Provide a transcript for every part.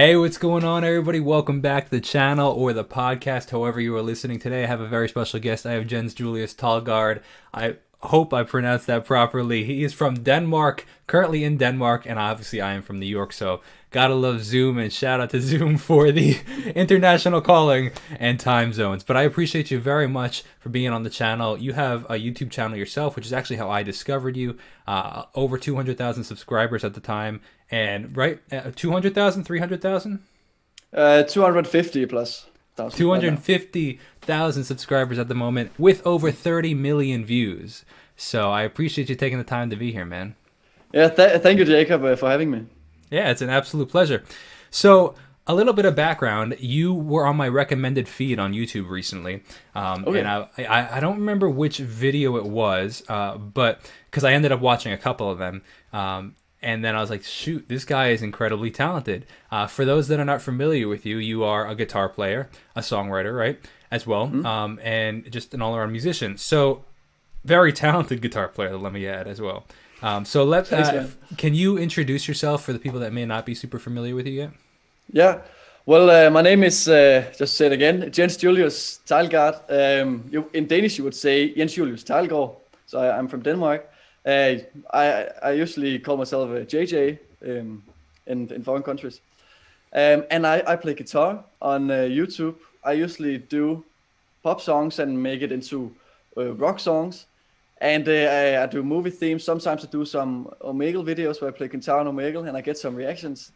Hey, what's going on, everybody? Welcome back to the channel or the podcast, however you are listening today. I have a very special guest. I have JensJulius Tejlgaard. I hope I pronounced that properly. He is from Denmark, currently in Denmark, and obviously I am from New York, so gotta love Zoom, and shout out to Zoom for the international calling and time zones. But I appreciate you very much for being on the channel. You have a YouTube channel yourself, which is actually how I discovered you. Over 200,000 subscribers at the time, and right, 200,000, 300,000? 250 plus thousand right now. 250,000 subscribers at the moment with over 30 million views. So I appreciate you taking the time to be here, man. Yeah, thank you, Jacob, for having me. Yeah, it's an absolute pleasure. So, a little bit of background. You were on my recommended feed on YouTube recently. Okay. And I don't remember which video it was, but because I ended up watching a couple of them. And then I was like, shoot, this guy is incredibly talented. For those that are not familiar with you, you are a guitar player, a songwriter, right? As well, and just an all-around musician. So, very talented guitar player, let me add as well. Thanks, man. Can you introduce yourself for the people that may not be super familiar with you yet? Yeah. Well, my name is, just say it again, JensJulius Tejlgaard. In Danish, you would say JensJulius Tejlgaard. So I'm from Denmark. I usually call myself a JJ in foreign countries. And I play guitar on YouTube. I usually do pop songs and make it into rock songs. And I do movie themes. Sometimes I do some Omegle videos where I play guitar on Omegle and I get some reactions.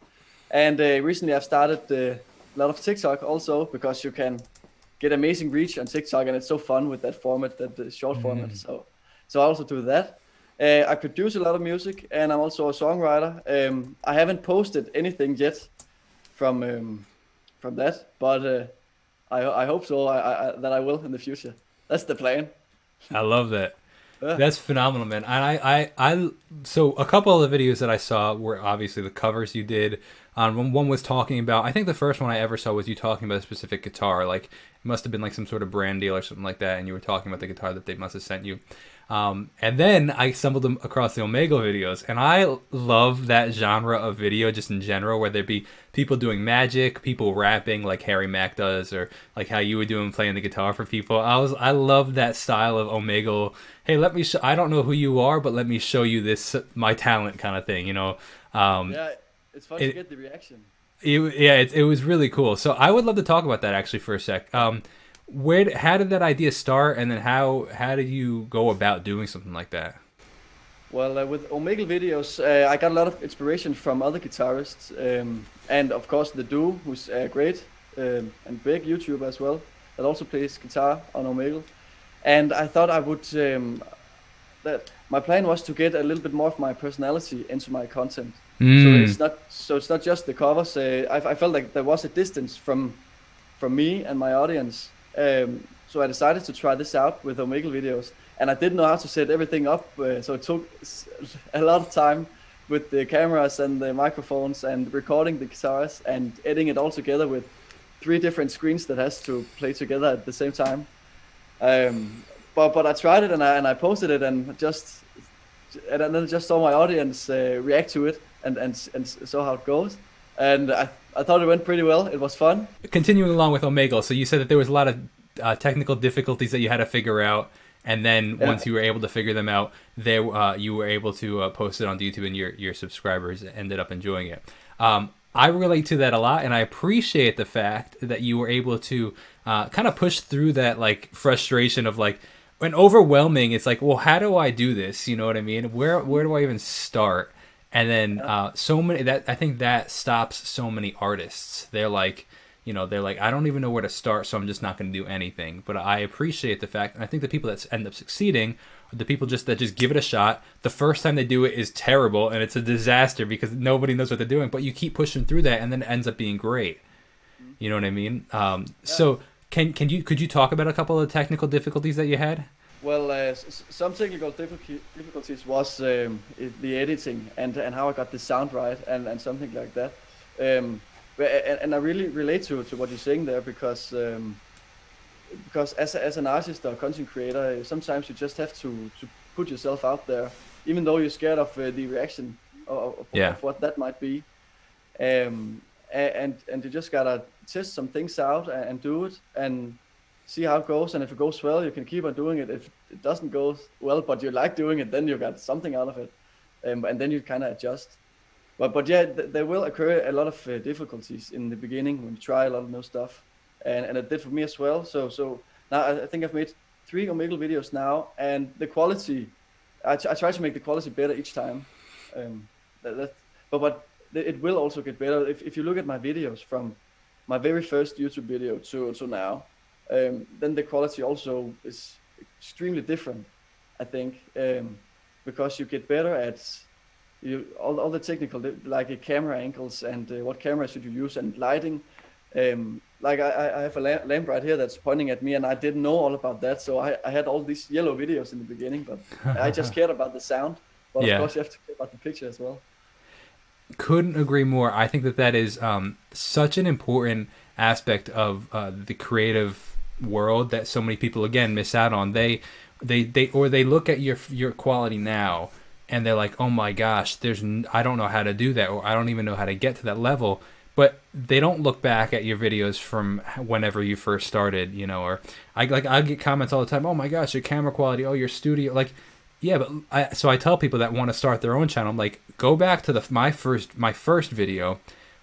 And recently I've started a lot of TikTok also, because you can get amazing reach on TikTok, and it's so fun with that format, that short format. So I also do that. I produce a lot of music, and I'm also a songwriter. I haven't posted anything yet from that, but I hope so. That I will in the future. That's the plan. I love that. Yeah. That's phenomenal, man. And so a couple of the videos that I saw were obviously the covers you did. One was talking about, I think the first one I ever saw was you talking about a specific guitar. Like, it must have been like some sort of brand deal or something like that, and you were talking about the guitar that they must have sent you. And then I stumbled across the Omegle videos, and I love that genre of video just in general, where there be people doing magic, people rapping like Harry Mack does, or like how you were doing playing the guitar for people. I love that style of Omegle. Hey, let me I don't know who you are, but let me show you this, my talent kind of thing, you know. Yeah, it's fun to get the reaction. It was really cool. So I would love to talk about that actually for a sec. How did that idea start, and then how did you go about doing something like that? Well, with Omegle videos, I got a lot of inspiration from other guitarists, and of course the duo, who's great and big YouTuber as well, that also plays guitar on Omegle. And I thought I would that my plan was to get a little bit more of my personality into my content. So it's not just the covers. I felt like there was a distance from me and my audience. So I decided to try this out with Omegle videos, and I didn't know how to set everything up. So it took a lot of time with the cameras and the microphones and recording the guitars and editing it all together with 3 different screens that has to play together at the same time. But I tried it, and I posted it, and then just saw my audience react to it and saw how it goes. And I thought it went pretty well. It was fun. Continuing along with Omegle, so you said that there was a lot of technical difficulties that you had to figure out, and then once you were able to figure them out, there you were able to post it on YouTube, and your subscribers ended up enjoying it. I relate to that a lot, and I appreciate the fact that you were able to kind of push through that like frustration of like, when overwhelming, it's like, well, how do I do this? You know what I mean? Where do I even start? And then so many, that I think that stops so many artists. They're like, I don't even know where to start, so I'm just not going to do anything. But I appreciate the fact, and I think the people that end up succeeding are the people that just give it a shot. The first time they do it is terrible, and it's a disaster because nobody knows what they're doing. But you keep pushing through that, and then it ends up being great. You know what I mean? So could you talk about a couple of technical difficulties that you had? Well, some technical difficulties was the editing and how I got the sound right and something like that. And I really relate to what you're saying there, because as an artist or content creator, sometimes you just have to put yourself out there, even though you're scared of the reaction of what that might be. and you just gotta test some things out and do it and see how it goes. And if it goes well, you can keep on doing it. If it doesn't go well, but you like doing it, then you got something out of it, and then you kind of adjust. But yeah, there will occur a lot of difficulties in the beginning when you try a lot of new stuff, and it did for me as well. So now I think I've made 3 Omegle videos now, and the quality, I try to make the quality better each time. But it will also get better if you look at my videos from my very first YouTube video to now. Then the quality also is extremely different, I think, because you get better at all the technical, like camera angles and what camera should you use and lighting. Like I have a lamp right here that's pointing at me, and I didn't know all about that, so I had all these yellow videos in the beginning, but I just cared about the sound. But of course, you have to care about the picture as well. Couldn't agree more. I think that is such an important aspect of the creative world that so many people again miss out on. They look at your quality now and they're like, oh my gosh, I don't know how to do that, or I don't even know how to get to that level. But they don't look back at your videos from whenever you first started, or I get comments all the time. Oh my gosh, your camera quality. Oh, your studio. Like, yeah, but so I tell people that want to start their own channel, I'm like, go back to my first video,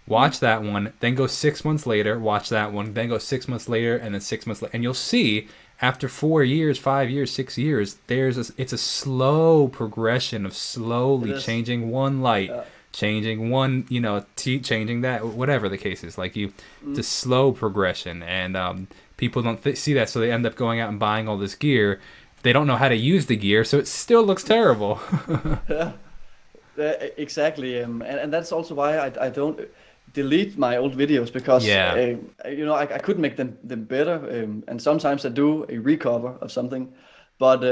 watch that one, then go 6 months later, watch that one, then go 6 months later, and then 6 months later, and you'll see after 4 years, 5 years, 6 years, it's a slow progression of slowly changing one light. Yeah. Changing one, changing that, whatever the case is. Like it's a slow progression, and people don't see that, so they end up going out and buying all this gear. They don't know how to use the gear, so it still looks terrible. Yeah, exactly. And that's also why I don't delete my old videos, because I could make them better. And sometimes I do a recover of something, but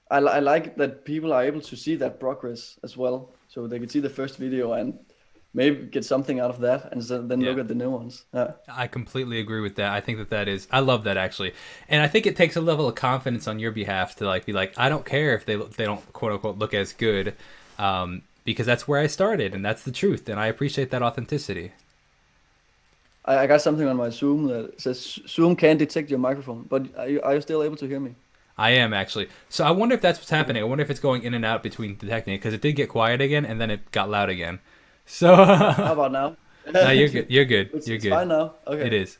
I like that people are able to see that progress as well. So they can see the first video and maybe get something out of that, and then look at the new ones. Yeah. I completely agree with that. I think I love that, actually. And I think it takes a level of confidence on your behalf to be like, I don't care if they don't quote unquote look as good, because that's where I started and that's the truth. And I appreciate that authenticity. I got something on my Zoom that says Zoom can't detect your microphone, but are you still able to hear me? I am, actually. So I wonder if that's what's happening. I wonder if it's going in and out between detecting it, because it did get quiet again and then it got loud again. So how about now? No, you're good. You're good. It's good. Fine now. Okay. It is.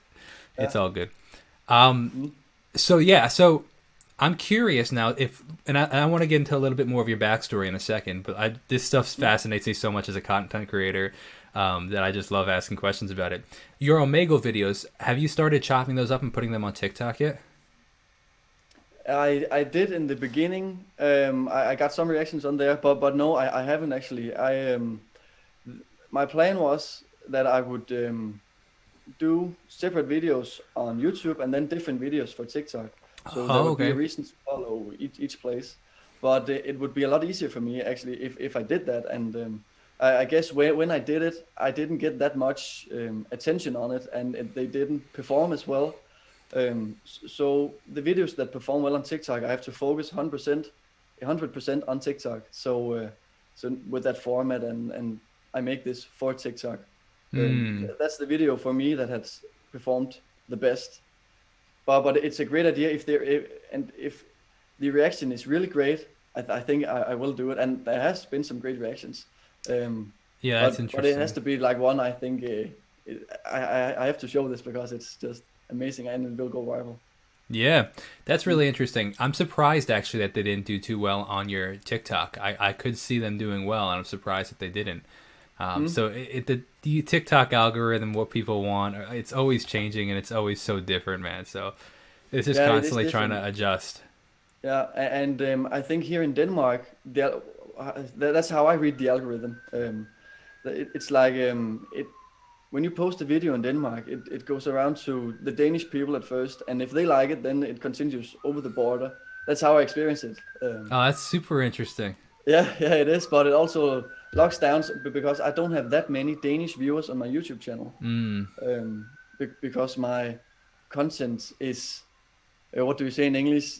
Yeah. It's all good. So I'm curious now and I want to get into a little bit more of your backstory in a second, but this stuff fascinates me so much as a content creator that I just love asking questions about it. Your Omegle videos, have you started chopping those up and putting them on TikTok yet? I did in the beginning. I got some reactions on there, but no, I haven't actually. My plan was that I would do separate videos on YouTube and then different videos for TikTok. So there would be a reason to follow each place. But it would be a lot easier for me actually if I did that. And I guess when I did it, I didn't get that much attention on it, and they didn't perform as well. So the videos that perform well on TikTok, I have to focus 100% on TikTok. So with that format, and I make this for TikTok. That's the video for me that has performed the best. But it's a great idea if the reaction is really great. I think I will do it, and there has been some great reactions. That's interesting. But it has to be like one. I think I have to show this because it's just amazing and it will go viral. Yeah, that's really interesting. I'm surprised actually that they didn't do too well on your TikTok. I could see them doing well, and I'm surprised that they didn't. So the TikTok algorithm, what people want, it's always changing, and it's always so different, man. So it's just constantly trying to adjust. Yeah, and I think here in Denmark, that's how I read the algorithm. It's like when you post a video in Denmark, it goes around to the Danish people at first, and if they like it, then it continues over the border. That's how I experience it. That's super interesting. Yeah, it is, but it also locks down because I don't have that many Danish viewers on my YouTube channel. Because my content is, what do you say in English,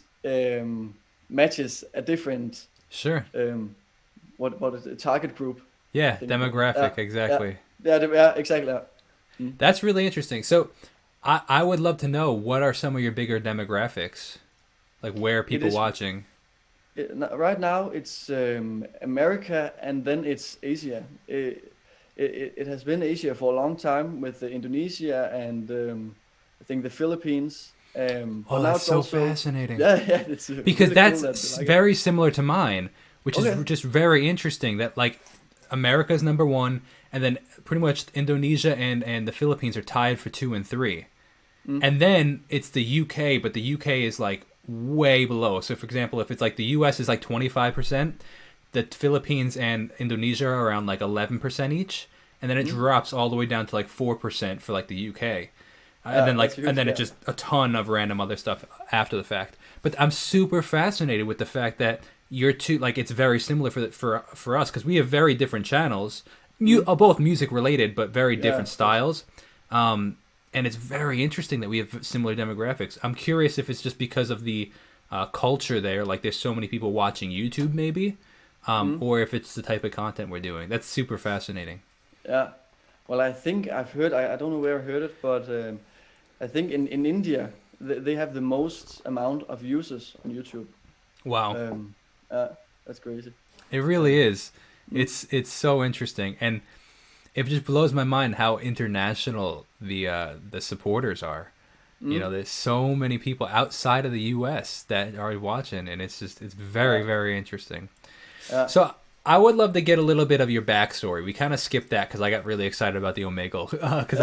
matches a different what is it, target group. Yeah, demographic, exactly. Yeah, exactly. That's really interesting. So I would love to know, what are some of your bigger demographics? Like, where are It people is watching? right now. It's America, and then it's Asia. It has been Asia for a long time with Indonesia and I think the Philippines. But Oh, now that's it's so also fascinating. yeah, it's Because really cool that's that they like it. very similar to mine, which is Okay. just very interesting that, like, America's number one, and then pretty much Indonesia and the Philippines are tied for two and three. Mm, And then it's the UK, but the UK is like way below. So, for example, if it's like the US is like 25%, the Philippines and Indonesia are around like 11% each. And then it mm. drops all the way down to like 4% for like the UK. And Yeah, then that's like a and huge then it gap. just a ton of random other stuff after the fact. But I'm super fascinated with the fact that you're two, like, it's very similar for us, because we have very different channels. You Mm, are both music related, but very yeah, different of course. styles. And it's very interesting that we have similar demographics. I'm curious if it's just because of the culture there, like there's so many people watching YouTube, maybe, Mm, or if it's the type of content we're doing. That's super fascinating. yeah. Well, I think I've heard. I don't know where I heard it, but I think in India they have the most amount of users on YouTube. Wow, Um, uh, that's crazy. it really Um, is. mm, It's so interesting, and it just blows my mind how international the supporters are. You mm, know, there's so many people outside of the U.S. that are watching, and it's very, yeah, very interesting. yeah, So I would love to get a little bit of your backstory. We kind of skipped that because I got really excited about the Omegle, because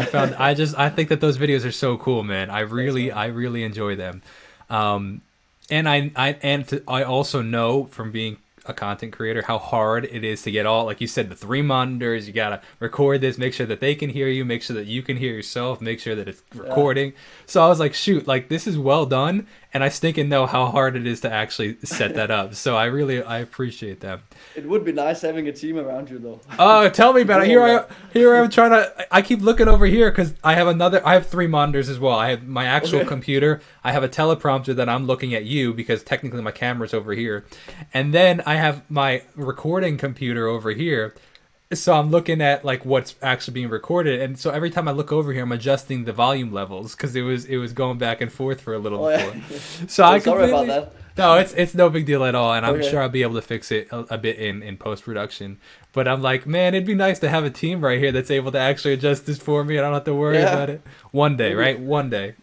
I think that those videos are so cool, man. thanks, man. I really enjoy them. Um, and I also know from being a content creator how hard it is to get all, like you said, the three monitors. You gotta record this, make sure that they can hear you, make sure that you can hear yourself, make sure that it's Yeah, recording. So I was like, shoot, like, this is well done, and I stinking know how hard it is to actually set that up. So I appreciate that. it would be nice having a team around you though Oh, tell me to about do it. all that. Here I am trying to. I keep looking over here because I have three monitors as well. I have my actual Okay. computer. I have a teleprompter that I'm looking at you, because technically my camera's over here, and then I have my recording computer over here. So I'm looking at like what's actually being recorded, and so every time I look over here, I'm adjusting the volume levels because it was going back and forth for a little Oh yeah. before. So Oh, I sorry about completely. that. No, it's no big deal at all, and I'm Okay. sure I'll be able to fix it a bit in post production. But I'm like, man, it'd be nice to have a team right here that's able to actually adjust this for me, and I don't have to worry Yeah. about it. One day, Maybe. right? One day.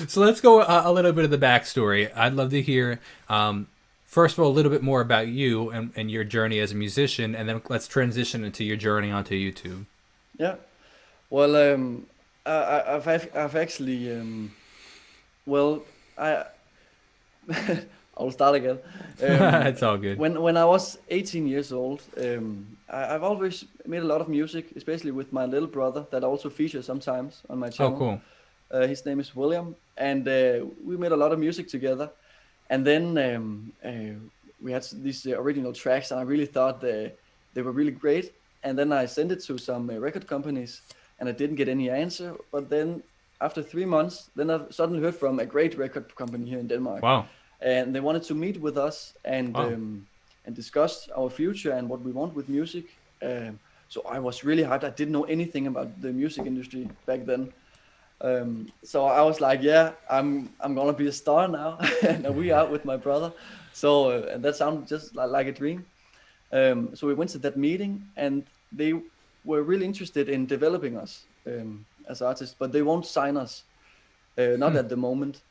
So let's go a little bit of the backstory. I'd love to hear, first of all, a little bit more about you and your journey as a musician, and then let's transition into your journey onto YouTube. Yeah. Well, I've actually well I I'll start again. It's all good. When I was 18 years old, I've always made a lot of music, especially with my little brother that also features sometimes on my Oh, channel. cool. His name is William, and we made a lot of music together. And then we had these original tracks, and I really thought they were really great. And then I sent it to some record companies, and I didn't get any answer. But then after 3 months, then I suddenly heard from a great record company here in Denmark, Wow. and they wanted to meet with us Wow. and discuss our future and what we want with music. So I was really hyped. I didn't know anything about the music industry back then. So I was like, yeah, I'm gonna be a star now, and we are with my brother. So and that sounded just like a dream. So we went to that meeting, and they were really interested in developing us as artists, but they won't sign us, not Hmm. at the moment.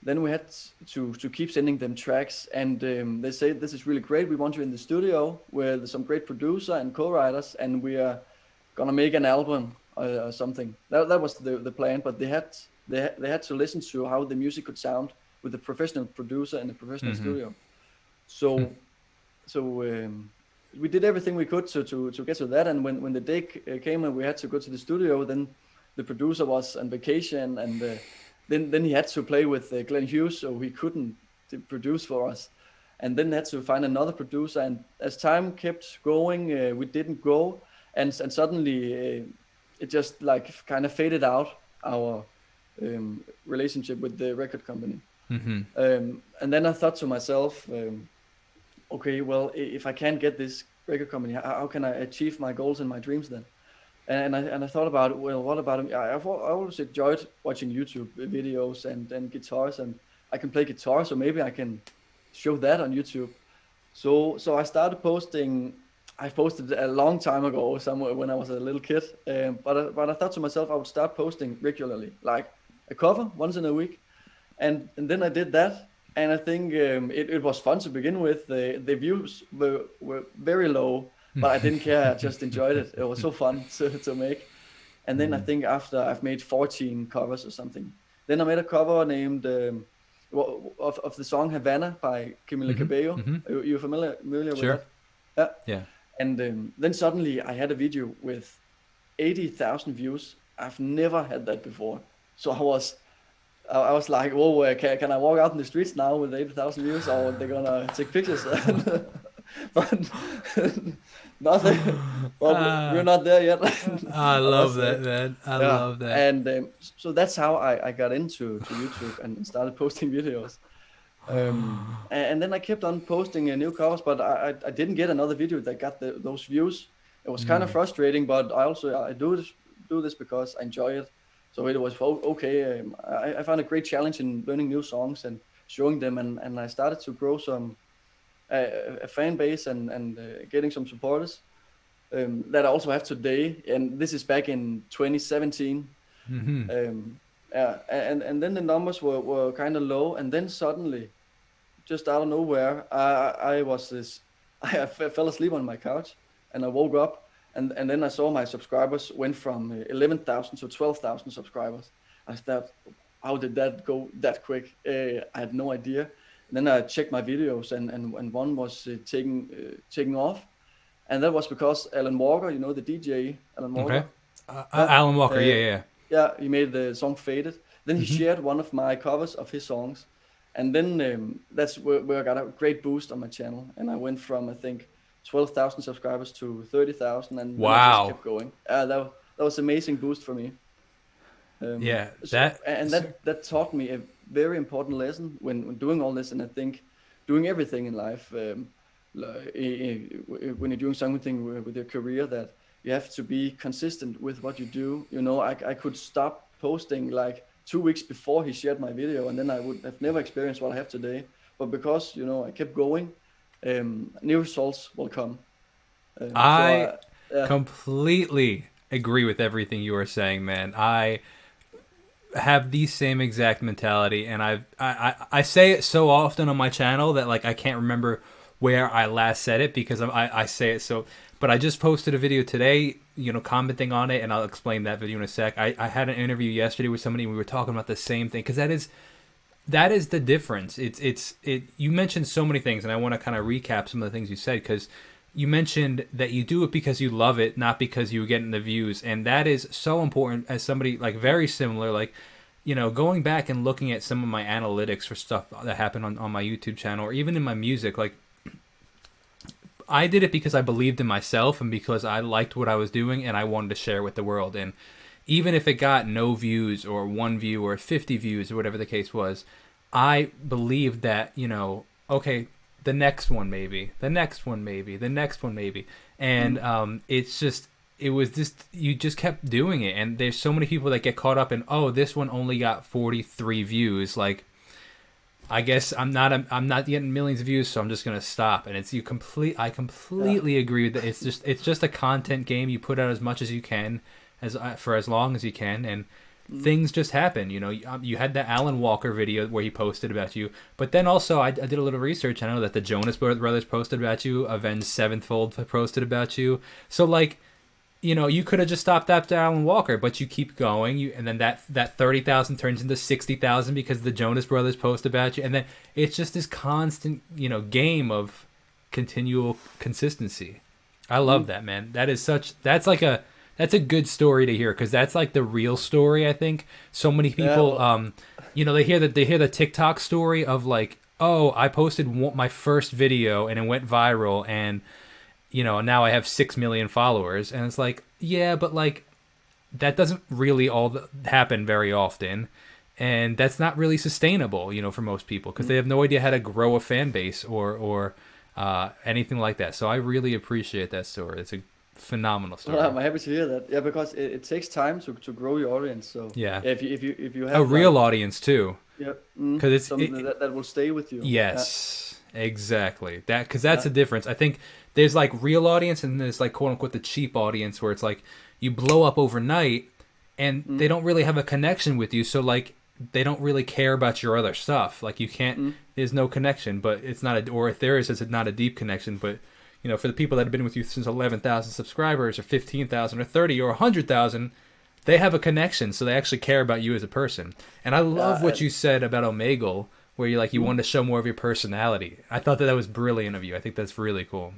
Then we had to keep sending them tracks, and they say this is really great. We want you in the studio where there's some great producer and co-writers, and we are gonna make an album or something. That was the plan, but they had to listen to how the music could sound with a professional producer in a professional Mm-hmm. studio. So so we did everything we could to get to that. And when the day came and we had to go to the studio, then the producer was on vacation, and then he had to play with Glenn Hughes, so he couldn't produce for us. And then had to find another producer. And as time kept going, we didn't go, and suddenly it just like kind of faded out our relationship with the record company. Mm-hmm. And then I thought to myself, okay, well, if I can't get this record company, how can I achieve my goals and my dreams then? And I thought about, well, what about him? I always enjoyed watching YouTube videos and guitars, and I can play guitar, so maybe I can show that on YouTube. So I started posting. I posted a long time ago, somewhere when I was a little kid. But I thought to myself I would start posting regularly, like a cover once in a week, and then I did that. And I think it was fun to begin with. The views were very low, but I didn't care. I just enjoyed it. It was so fun to make. And then I think after I've made 14 covers or something, then I made a cover named of the song Havana by Camila Cabello. You familiar with Sure. that? Yeah. Yeah. And then suddenly I had a video with 80,000 views. I've never had that before. So I was like, whoa, can I walk out in the streets now with 80,000 views, or they're gonna take pictures? But nothing. Well, we're not there yet. I love that, man. I love that. And so that's how I got into YouTube and started posting videos. And then I kept on posting new covers, but I didn't get another video that got those views. It was kind of frustrating, but I do this because I enjoy it. So it was okay. I found a great challenge in learning new songs and showing them, and I started to grow some a fan base and getting some supporters that I also have today. And this is back in 2017. Yeah, and then the numbers were kind of low, and then suddenly, just out of nowhere, I fell asleep on my couch, and I woke up. And then I saw my subscribers went from 11,000 to 12,000 subscribers. I thought, how did that go that quick? I had no idea. And then I checked my videos, and one was taking off. And that was because Alan Walker, you know, the DJ, Alan Walker. Okay. Alan Walker, yeah. Yeah, he made the song Faded. Then he shared one of my covers of his songs. And then that's where I got a great boost on my channel. And I went from, I think, 12,000 subscribers to 30,000, and then I just kept going. That was an amazing boost for me. That taught me a very important lesson when doing all this, and I think doing everything in life, when you're doing something with your career, that you have to be consistent with what you do. You know, I could stop posting like 2 weeks before he shared my video, and then I would have never experienced what I have today. But because, you know, I kept going, new results will come. I completely agree with everything you are saying, man. I have the same exact mentality, and I say it so often on my channel that like I can't remember where I last said it, because I say it so. But I just posted a video today, you know, commenting on it, and I'll explain that video in a sec. I had an interview yesterday with somebody, and we were talking about the same thing, because that is the difference. You mentioned so many things, and I want to kind of recap some of the things you said, because you mentioned that you do it because you love it, not because you were getting the views. And that is so important. As somebody like very similar, like, you know, going back and looking at some of my analytics for stuff that happened on my YouTube channel, or even in my music, like, I did it because I believed in myself and because I liked what I was doing and I wanted to share it with the world. And even if it got no views or 1 view or 50 views or whatever the case was, I believed that, you know, okay, the next one maybe, the next one maybe, the next one maybe. And you just kept doing it. And there's so many people that get caught up in, oh, this one only got 43 views. Like, I guess I'm not getting millions of views, so I'm just gonna stop. And I completely agree with that. It's just a content game. You put out as much as you can, for as long as you can, and things just happen. You know, you had the Alan Walker video where he posted about you, but then also I did a little research. I know that the Jonas Brothers posted about you, Avenged Sevenfold posted about you. So like, you know, you could have just stopped after Alan Walker, but you keep going. And then that 30,000 turns into 60,000 because the Jonas Brothers post about you. And then it's just this constant, you know, game of continual consistency. I love that, man. That's a good story to hear, because that's like the real story. I think so many people, you know, they hear the TikTok story of like, oh, I posted my first video and it went viral, and you know, now I have 6 million followers. And it's like, yeah, but like, that doesn't really happen very often. And that's not really sustainable, you know, for most people, because they have no idea how to grow a fan base or anything like that. So I really appreciate that story. Phenomenal story. Well, I'm happy to hear that. Yeah, because it takes time to grow your audience. So Yeah. if you have A real audience too. yeah, Because it's something that will stay with you. yes, exactly. Because that's the difference. I think there's like real audience and there's like quote unquote the cheap audience where it's like you blow up overnight and they don't really have a connection with you. So like they don't really care about your other stuff. Like you can't. There's no connection. But it's not or if there is, it's not a deep connection. But you know, for the people that have been with you since 11,000 subscribers or 15,000 or 30 or 100,000. They have a connection, so they actually care about you as a person. And I love what you said about Omegle, where you wanted to show more of your personality. I thought that was brilliant of you. I think that's really cool.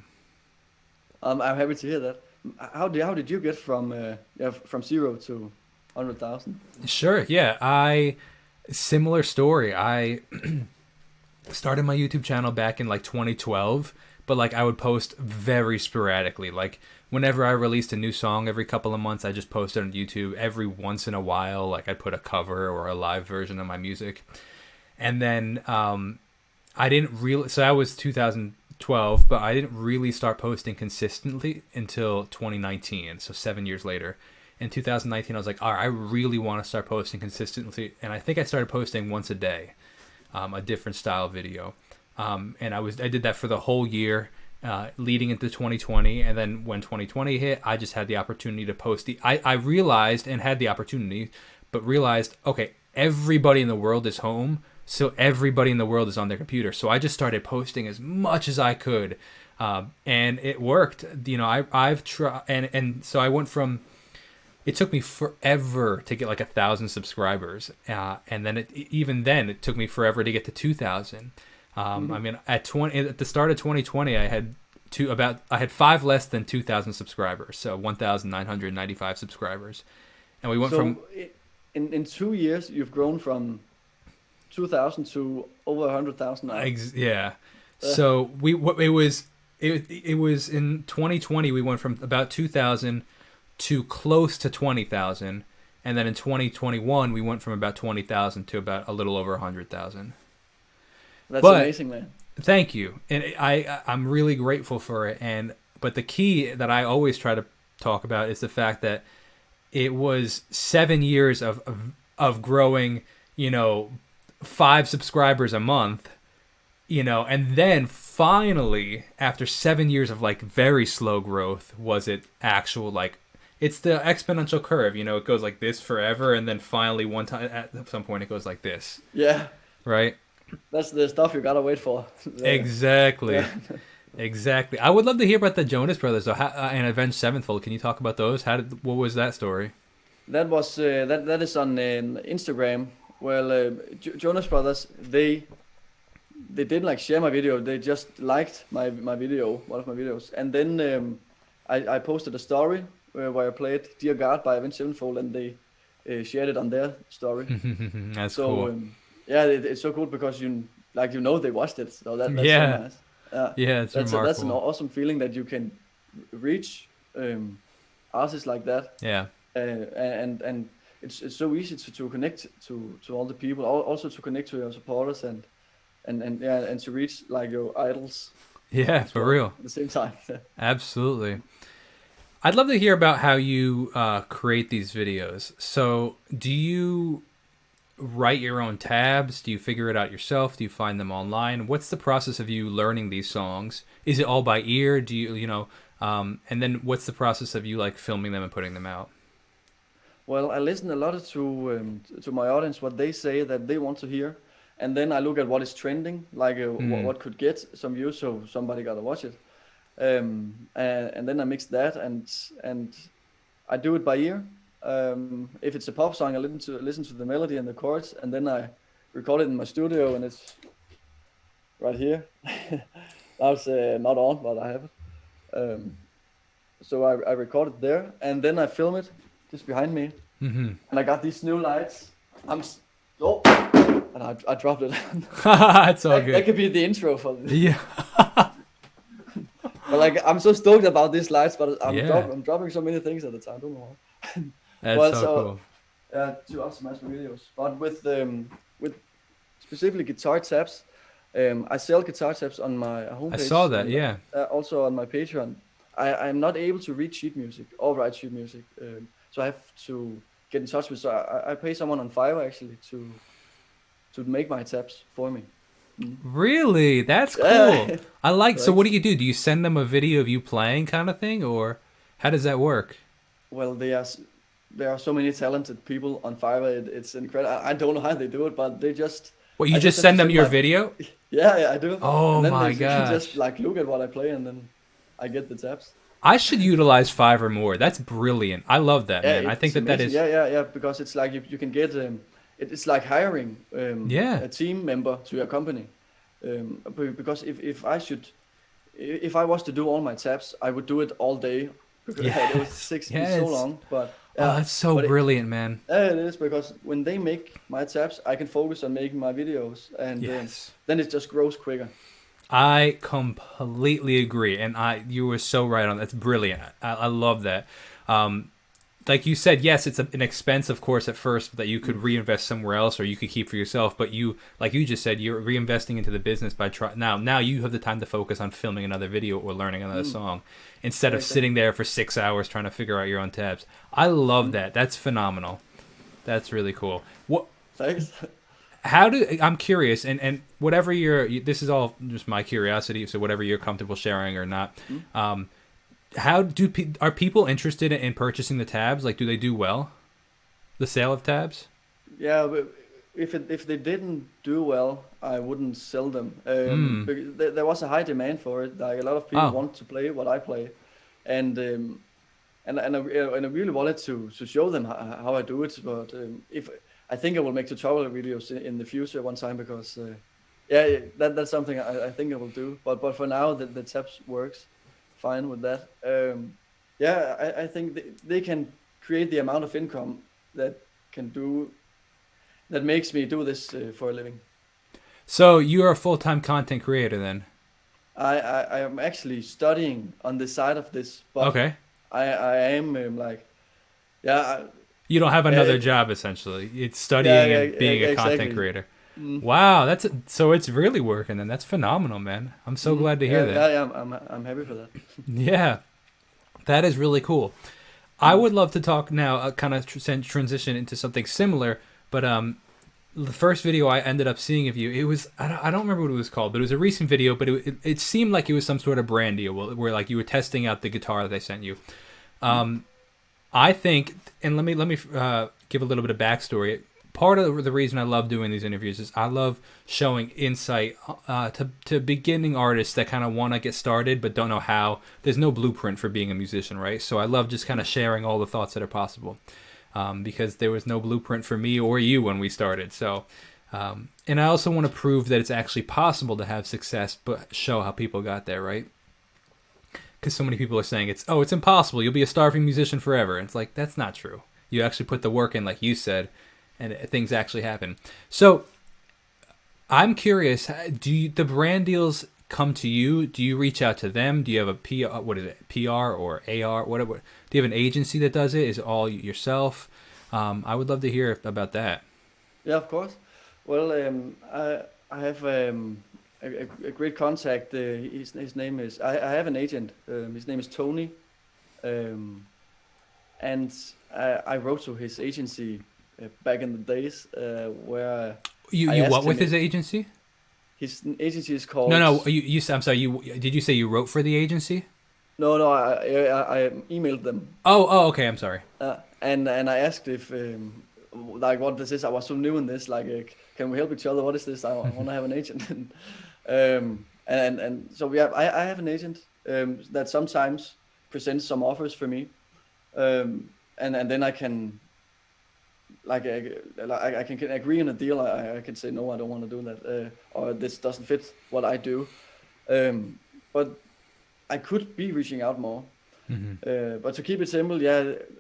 I'm happy to hear that. How did you get from 0 to 100,000? Sure, yeah. Similar story. I started my YouTube channel back in like 2012, but like I would post very sporadically. Like whenever I released a new song every couple of months, I just posted on YouTube. Every once in a while, like I'd put a cover or a live version of my music. And then I didn't really, so that was 2012, but I didn't really start posting consistently until 2019. So 7 years later. In 2019, I was like, all right, I really want to start posting consistently. And I think I started posting once a day, a different style video. And I did that for the whole year. Leading into 2020, and then when 2020 hit, I just had the opportunity to post I realized and had the opportunity, but realized, okay, everybody in the world is home, so everybody in the world is on their computer. So I just started posting as much as I could, and it worked. You know, I've tried, and so I went from. It took me forever to get like 1,000 subscribers, and then even then it took me forever to get to 2,000. I mean, at the start of 2020, I had 5 less than 2,000 subscribers, so 1,995 subscribers, and we went from. In 2 years, you've grown from 2,000 to over 100,000 now. Yeah, so it was in 2020 we went from about 2,000 to close to 20,000, and then in 2021 we went from about 20,000 to about a little over 100,000. That's amazing, man. Thank you, and I'm really grateful for it. But the key that I always try to talk about is the fact that it was 7 years of growing, 5 subscribers a month, and then finally after 7 years of like very slow growth, was it actual like. It's the exponential curve, it goes like this forever, and then finally one time at some point it goes like this. Yeah. Right. That's the stuff you gotta wait for. Exactly. Yeah. Exactly. I would love to hear about the Jonas Brothers though, and Avenged Sevenfold. Can you talk about those? What was that story? That was that is on Instagram. Well, Jonas Brothers, they didn't like share my video. They just liked my video, one of my videos, and then I posted a story where I played Tejlgaard by Avenged Sevenfold, and they shared it on their story. That's cool. Yeah, it's so cool because they watched it. So that's so nice. Yeah, it's remarkable. That's an awesome feeling that you can reach artists like that. Yeah. And it's so easy to connect to all the people, also to connect to your supporters and to reach like your idols. Yeah, for real. At the same time. Absolutely. I'd love to hear about how you create these videos. So, do you write your own tabs? Do you figure it out yourself? Do you find them online? What's the process of you learning these songs? Is it all by ear? Do you and then what's the process of you like filming them and putting them out? Well, I listen a lot to my audience, what they say that they want to hear, and then I look at what is trending, like what could get some views, so somebody gotta watch it, and then I mix that and I do it by ear. If it's a pop song, I listen to the melody and the chords, and then I record it in my studio, and it's right here. That's not on, but I have it. So I record it there, and then I film it just behind me. Mm-hmm. And I got these new lights. And I dropped it. It's all good. That could be the intro for this. Yeah. But I'm so stoked about these lights, but I'm dropping so many things at the time. I don't know why. That's cool. To optimize my videos, but with specifically guitar tabs, I sell guitar tabs on my homepage. I saw that, yeah. Also on my Patreon. I'm not able to read sheet music or write sheet music, so I have to get in touch with. So I pay someone on Fiverr actually to make my tabs for me. Really? That's cool. Yeah. I like. So Right. what do? Do you send them a video of you playing, kind of thing, or how does that work? Well, there are so many talented people on Fiverr. It's incredible. I don't know how they do it, but What, you I just just have to send them send your my video? yeah, I do. Oh And then my they can just gosh. like look at what I play, and then I get the tabs. I should utilize Fiverr more. That's brilliant. I love that, Yeah, man. I think it's that amazing. is. Yeah. Because it's like you can get it's like hiring Yeah. a team member to your company. Because if I was to do all my tabs, I would do it all day because it would Yes. take me so Yes. long. But Oh, yeah, that's so but brilliant, man. it is because when they make my tabs, I can focus on making my videos, and Yes. then it just grows quicker. I completely agree, and you were so right on. That's brilliant. I love that. Like you said, yes, it's an expense, of course, at first that you could reinvest somewhere else or you could keep for yourself. But you, like you just said, you're reinvesting into the business by trying. Now you have the time to focus on filming another video or learning another song instead of Exactly. sitting there for 6 hours trying to figure out your own tabs. I love that. That's phenomenal. That's really cool. What? Thanks. I'm curious, and whatever this is all just my curiosity, so whatever you're comfortable sharing or not. Are people interested in purchasing the tabs? Like, do they do well? The sale of tabs? Yeah, but if they didn't do well, I wouldn't sell them. Because there was a high demand for it. Like a lot of people Oh. want to play what I play, and I really wanted to show them how I do it. But if I think I will make tutorial videos in the future one time because that's something I think I will do. But for now, the tabs works fine with that. I think they can create the amount of income that makes me do this for a living. So you're a full-time content creator then? I am actually studying on the side of this, but Okay. I am You don't have another it- job essentially. It's studying and being a content exactly. creator. Wow, so it's really working, and that's phenomenal, man. I'm so glad to hear that. I'm happy for that. Yeah, that is really cool. I would love to talk now, kind of transition into something similar, but the first video I ended up seeing of you, it was I don't remember what it was called, but it was a recent video, but it seemed like it was some sort of brand deal where like you were testing out the guitar that they sent you. I think, and let me give a little bit of backstory. Part of the reason I love doing these interviews is I love showing insight to beginning artists that kind of want to get started but don't know how. There's no blueprint for being a musician, right? So I love just kind of sharing all the thoughts that are possible because there was no blueprint for me or you when we started. So, and I also want to prove that it's actually possible to have success but show how people got there, right? Because so many people are saying it's impossible. You'll be a starving musician forever. It's like, that's not true. You actually put the work in, like you said, and things actually happen. So I'm curious, the brand deals come to you? Do you reach out to them? Do you have a PR, what is it, PR or AR? Whatever. Do you have an agency that does it? Is it all yourself? I would love to hear about that. Yeah, of course. Well, I have a great contact. His name is I have an agent. His name is Tony, and I wrote to his agency back in the days where You I asked what with him his agency? his agency is called. No. You. I'm sorry. Did you say you wrote for the agency? No. I emailed them. Oh. Okay. I'm sorry. And I asked if like what this is. I was so new in this. Like, can we help each other? What is this? I want to have an agent. And so I have an agent that sometimes presents some offers for me, and then I can I can agree on a deal. I can say no, I don't want to do that, or this doesn't fit what I do. But I could be reaching out more. But to keep it simple,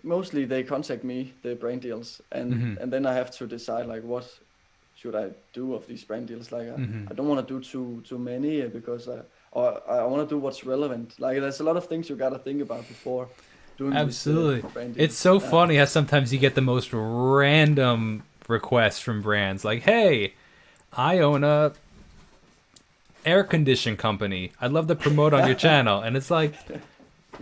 mostly they contact me, the brand deals, and then I have to decide like what should I do of these brand deals. Like I don't want to do too many because I want to do what's relevant. Like there's a lot of things you gotta think about before doing Absolutely. these brand deals. It's so funny how sometimes you get the most random requests from brands like, hey, I own a air condition company. I'd love to promote on your channel. And it's like,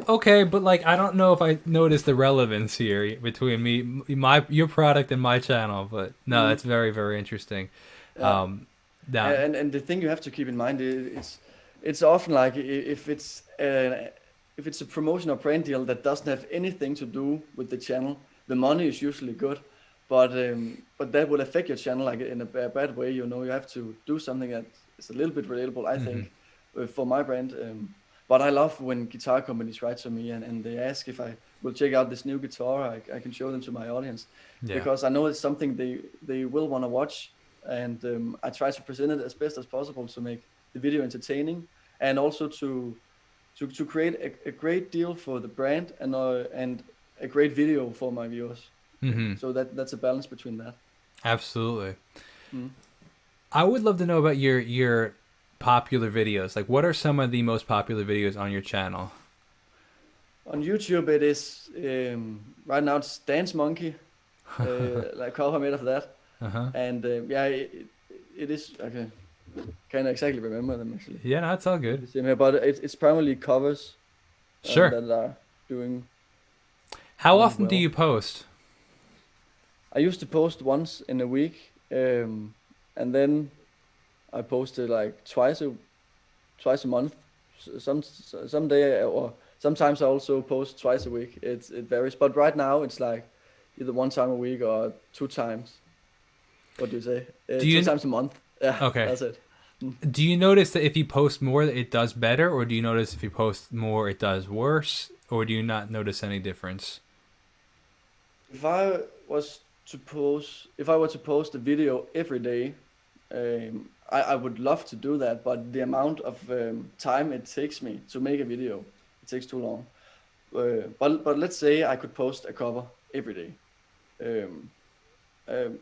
Okay, but like I don't know if I noticed the relevance here between your product and my channel, but no, Mm, that's very, very interesting. yeah. Now, And the thing you have to keep in mind it's often like if it's a promotion or brand deal that doesn't have anything to do with the channel, the money is usually good, but that will affect your channel like in a bad way. You know, you have to do something that is a little bit relatable, I hmm think, for my brand. But I love when guitar companies write to me and they ask if I will check out this new guitar. I can show them to my audience yeah, because I know it's something they will want to watch, and I try to present it as best as possible to make the video entertaining and also to create a great deal for the brand and a great video for my viewers. hmm So that's a balance between that. absolutely. Mm. I would love to know about your popular videos. Like, what are some of the most popular videos on your channel? On YouTube, it is right now it's Dance Monkey, like cover made of that, Uh-huh. and yeah, it is. Okay, can't exactly remember them actually. Yeah, no, it's all good. Same here, but it's primarily covers Sure. that are How doing often do well. you post? I used to post once in a week, and then I posted like twice a month. Some day or sometimes I also post twice a week. It varies, but right now it's like either one time a week or two times. What do you say? Do Two you times a month. Yeah, Okay. that's it. Mm. Do you notice that if you post more, it does better, or do you notice if you post more, it does worse, or do you not notice any difference? If I if I were to post a video every day, I would love to do that, but the amount of time it takes me to make a video, it takes too long. But let's say I could post a cover every day. Um, um,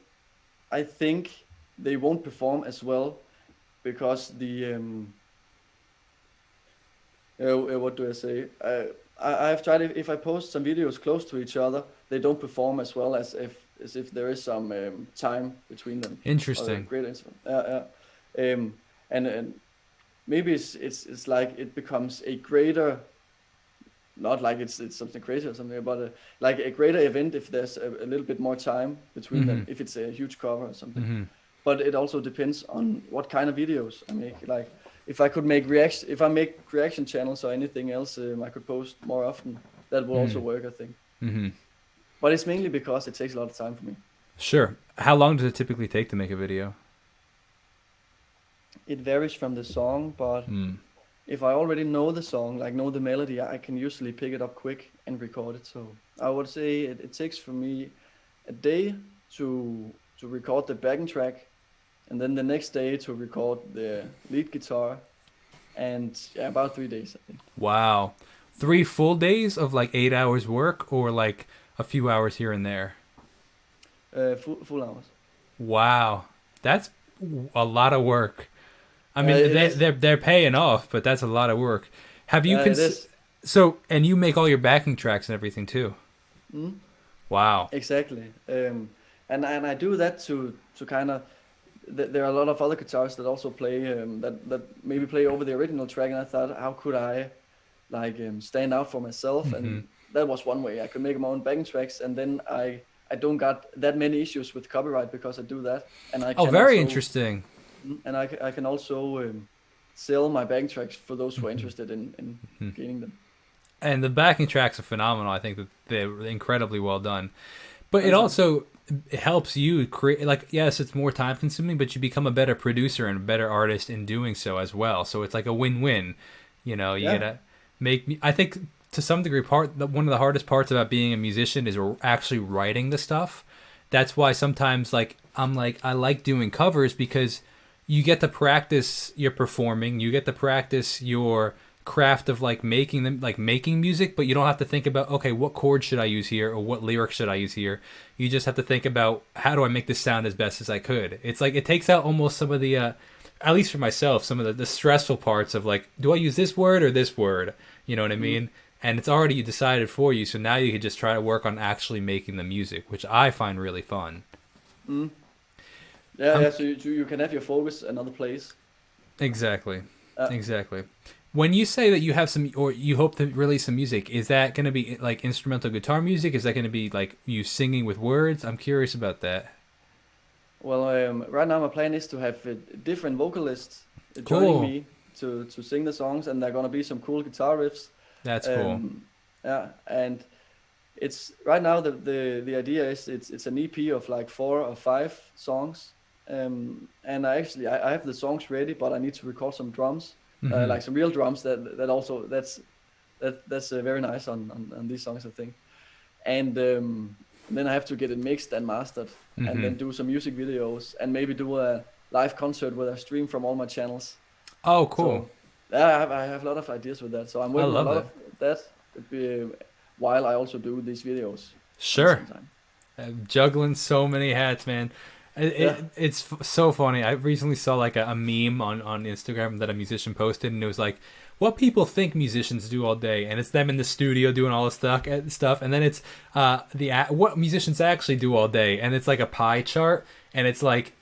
I think they won't perform as well because what do I say? I've tried if I post some videos close to each other, they don't perform as well as if there is some time between them or a Interesting. great interval. And maybe it's like it becomes a greater, not like it's something crazy or something, but like a greater event if there's a little bit more time between hmm them, if it's a huge cover or something. hmm But it also depends on what kind of videos I make. Like if I could make reaction, if I make reaction channels or anything else, I could post more often. That will also hmm work, I think. hmm But it's mainly because it takes a lot of time for me. Sure. How long does it typically take to make a video? It varies from the song, but Hmm. if I already know the song, like know the melody, I can usually pick it up quick and record it. So I would say it takes for me a day to record the backing track, and then the next day to record the lead guitar, and yeah, about 3 days, I think. Wow. 3 full days of like 8 hours work, or like a few hours here and there? Full hours. Wow. That's a lot of work. I mean, It is. they're paying off, but that's a lot of work. Have you It is. so and you make all your backing tracks and everything too? Mm, Wow. exactly. And I do that to kind of. There are a lot of other guitarists that also play that maybe play over the original track, and I thought, how could I like stand out for myself? hmm And that was one way I could make my own backing tracks, and then I don't got that many issues with copyright because I do that, and I Oh, can very also interesting. and I can also sell my backing tracks for those who are interested in Hmm. gaining them. And the backing tracks are phenomenal. I think that they're incredibly well done. But it Thanks, man. also helps you create, like, yes, it's more time consuming, but you become a better producer and a better artist in doing so as well. So it's like a win-win. You know, you Yeah. gotta I think to some degree, one of the hardest parts about being a musician is actually writing the stuff. That's why sometimes, like, I like doing covers because you get to practice your performing, you get to practice your craft of like making music, but you don't have to think about, okay, what chord should I use here or what lyrics should I use here. You just have to think about, how do I make this sound as best as I could. It's like it takes out almost some of the at least for myself, some of the stressful parts of like, do I use this word or this word, you know what I Mm, mean? And it's already decided for you, so now you can just try to work on actually making the music, which I find really fun. mm. Yeah, I'm yeah. So you can have your focus another place. Exactly. Uh, Exactly. When you say that you have some, or you hope to release some music, is that going to be like instrumental guitar music? Is that going to be like you singing with words? I'm curious about that. Well, right now my plan is to have different vocalists joining Cool. me to sing the songs, and there are gonna be some cool guitar riffs. That's cool. Yeah, and it's right now the idea is it's an EP of like 4 or 5 songs, and I have the songs ready, but I need to record some drums, like some real drums that also that's very nice on these songs, I think, and then I have to get it mixed and mastered, and then do some music videos, and maybe do a live concert where I stream from all my channels. Oh, cool. So, yeah, I have a lot of ideas with that. So I'm working on a lot of that while I also do these videos. Sure. Juggling so many hats, man. It's so funny. I recently saw like a meme on Instagram that a musician posted, and it was like, what people think musicians do all day, and it's them in the studio doing all this stuff, and then it's what musicians actually do all day, and it's like a pie chart, and it's like,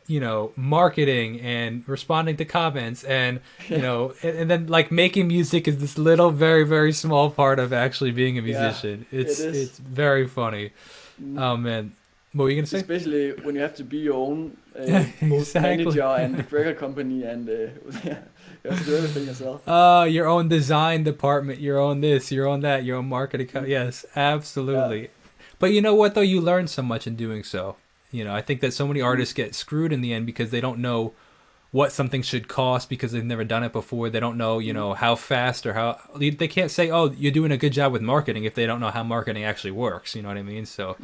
you know, marketing and responding to comments, and you know, and then like making music is this little very very small part of actually being a musician. It's very funny. Oh man, what were you gonna say? Especially when you have to be your own both Exactly. manager and the record company, and you have to do everything yourself. Your own design department, your own this, your own that, your own marketing. Yes, absolutely. But you know what though? You learn so much in doing so. You know, I think that so many artists get screwed in the end because they don't know what something should cost because they've never done it before. They don't know, you know, how fast or how they can't say, oh, you're doing a good job with marketing if they don't know how marketing actually works. You know what I mean? So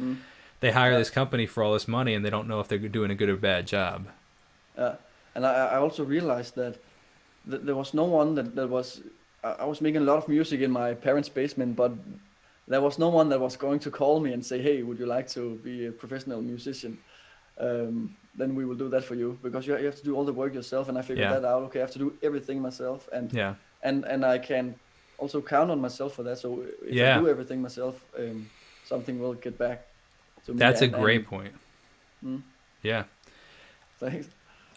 they hire this company for all this money and they don't know if they're doing a good or bad job. And I also realized that there was no one that was. I was making a lot of music in my parents' basement, but there was no one that was going to call me and say, hey, would you like to be a professional musician? Then we will do that for you, because you have to do all the work yourself. And I figured that out. Okay, I have to do everything myself, and I can also count on myself for that. So if I do everything myself, something will get back to me. That's a great point. Yeah. Thanks.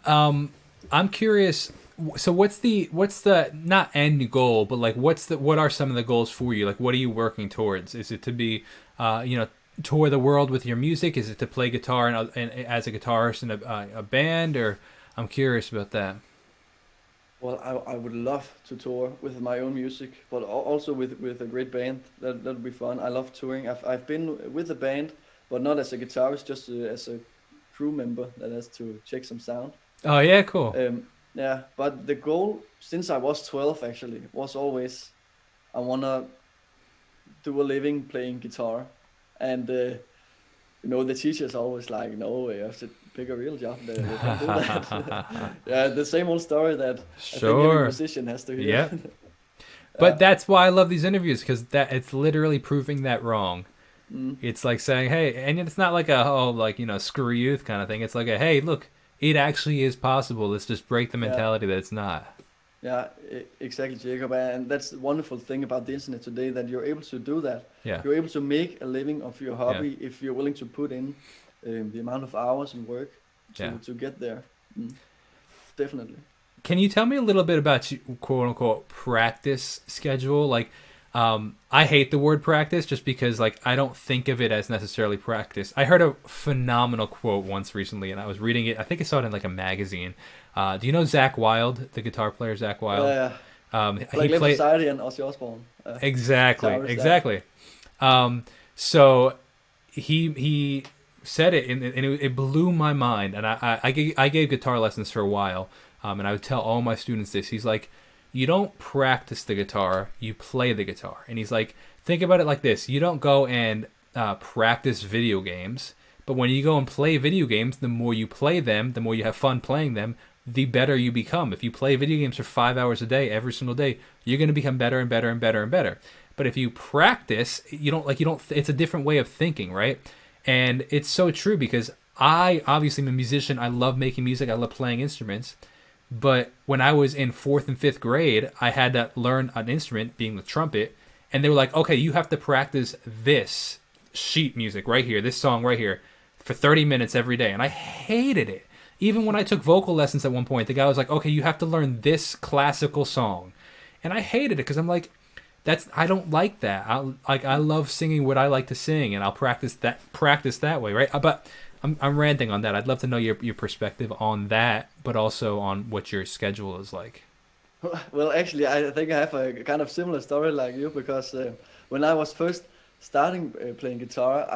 I'm curious. So what's the not end goal, but like what are some of the goals for you? Like what are you working towards? Is it to be, tour the world with your music? Is it to play guitar and as a guitarist in a band? Or I'm curious about that. Well, I would love to tour with my own music, but also with a great band. That would be fun. I love touring. I've been with a band, but not as a guitarist, just as a crew member that has to check some sound. Oh yeah, cool. Yeah, but the goal since I was 12 actually was always I wanna do a living playing guitar, and the teachers always like, no, you have to pick a real job. They can't do that. Yeah, the same old story that I think every musician has to hear. Yeah. But that's why I love these interviews, because it's literally proving that wrong. It's like saying, hey, and it's not like screw youth kind of thing. It's like hey, look, it actually is possible. Let's just break the mentality that it's not. Yeah, exactly, Jacob. And that's the wonderful thing about the internet today, that you're able to do that. Yeah. You're able to make a living of your hobby if you're willing to put in the amount of hours and work to get there. Definitely. Can you tell me a little bit about your quote unquote practice schedule? Like, I hate the word practice just because like I don't think of it as necessarily practice. I heard a phenomenal quote once recently, and I was reading it. I think I saw it in like a magazine. Do you know Zakk Wylde, the guitar player Zakk Wylde? Like Live Society and Ozzy Osbourne. Exactly. So he said it, and it blew my mind. And I gave guitar lessons for a while, and I would tell all my students this. He's like, you don't practice the guitar, you play the guitar. And he's like, think about it like this. You don't go and practice video games, but when you go and play video games, the more you play them, the more you have fun playing them, the better you become. If you play video games for 5 hours a day, every single day, you're going to become better and better and better and better. But if you practice, it's a different way of thinking, right? And it's so true, because I obviously am a musician. I love making music. I love playing instruments. But when I was in 4th and 5th grade, I had to learn an instrument, being the trumpet. And they were like, okay, you have to practice this sheet music right here, this song right here, for 30 minutes every day. And I hated it. Even when I took vocal lessons at one point, the guy was like, okay, you have to learn this classical song. and I hated it because I'm like, I don't like that. I love singing what I like to sing, and I'll practice that way, right? But I'm ranting on that. I'd love to know your perspective on that, but also on what your schedule is like. Well, actually, I think I have a kind of similar story like you because when I was first starting playing guitar,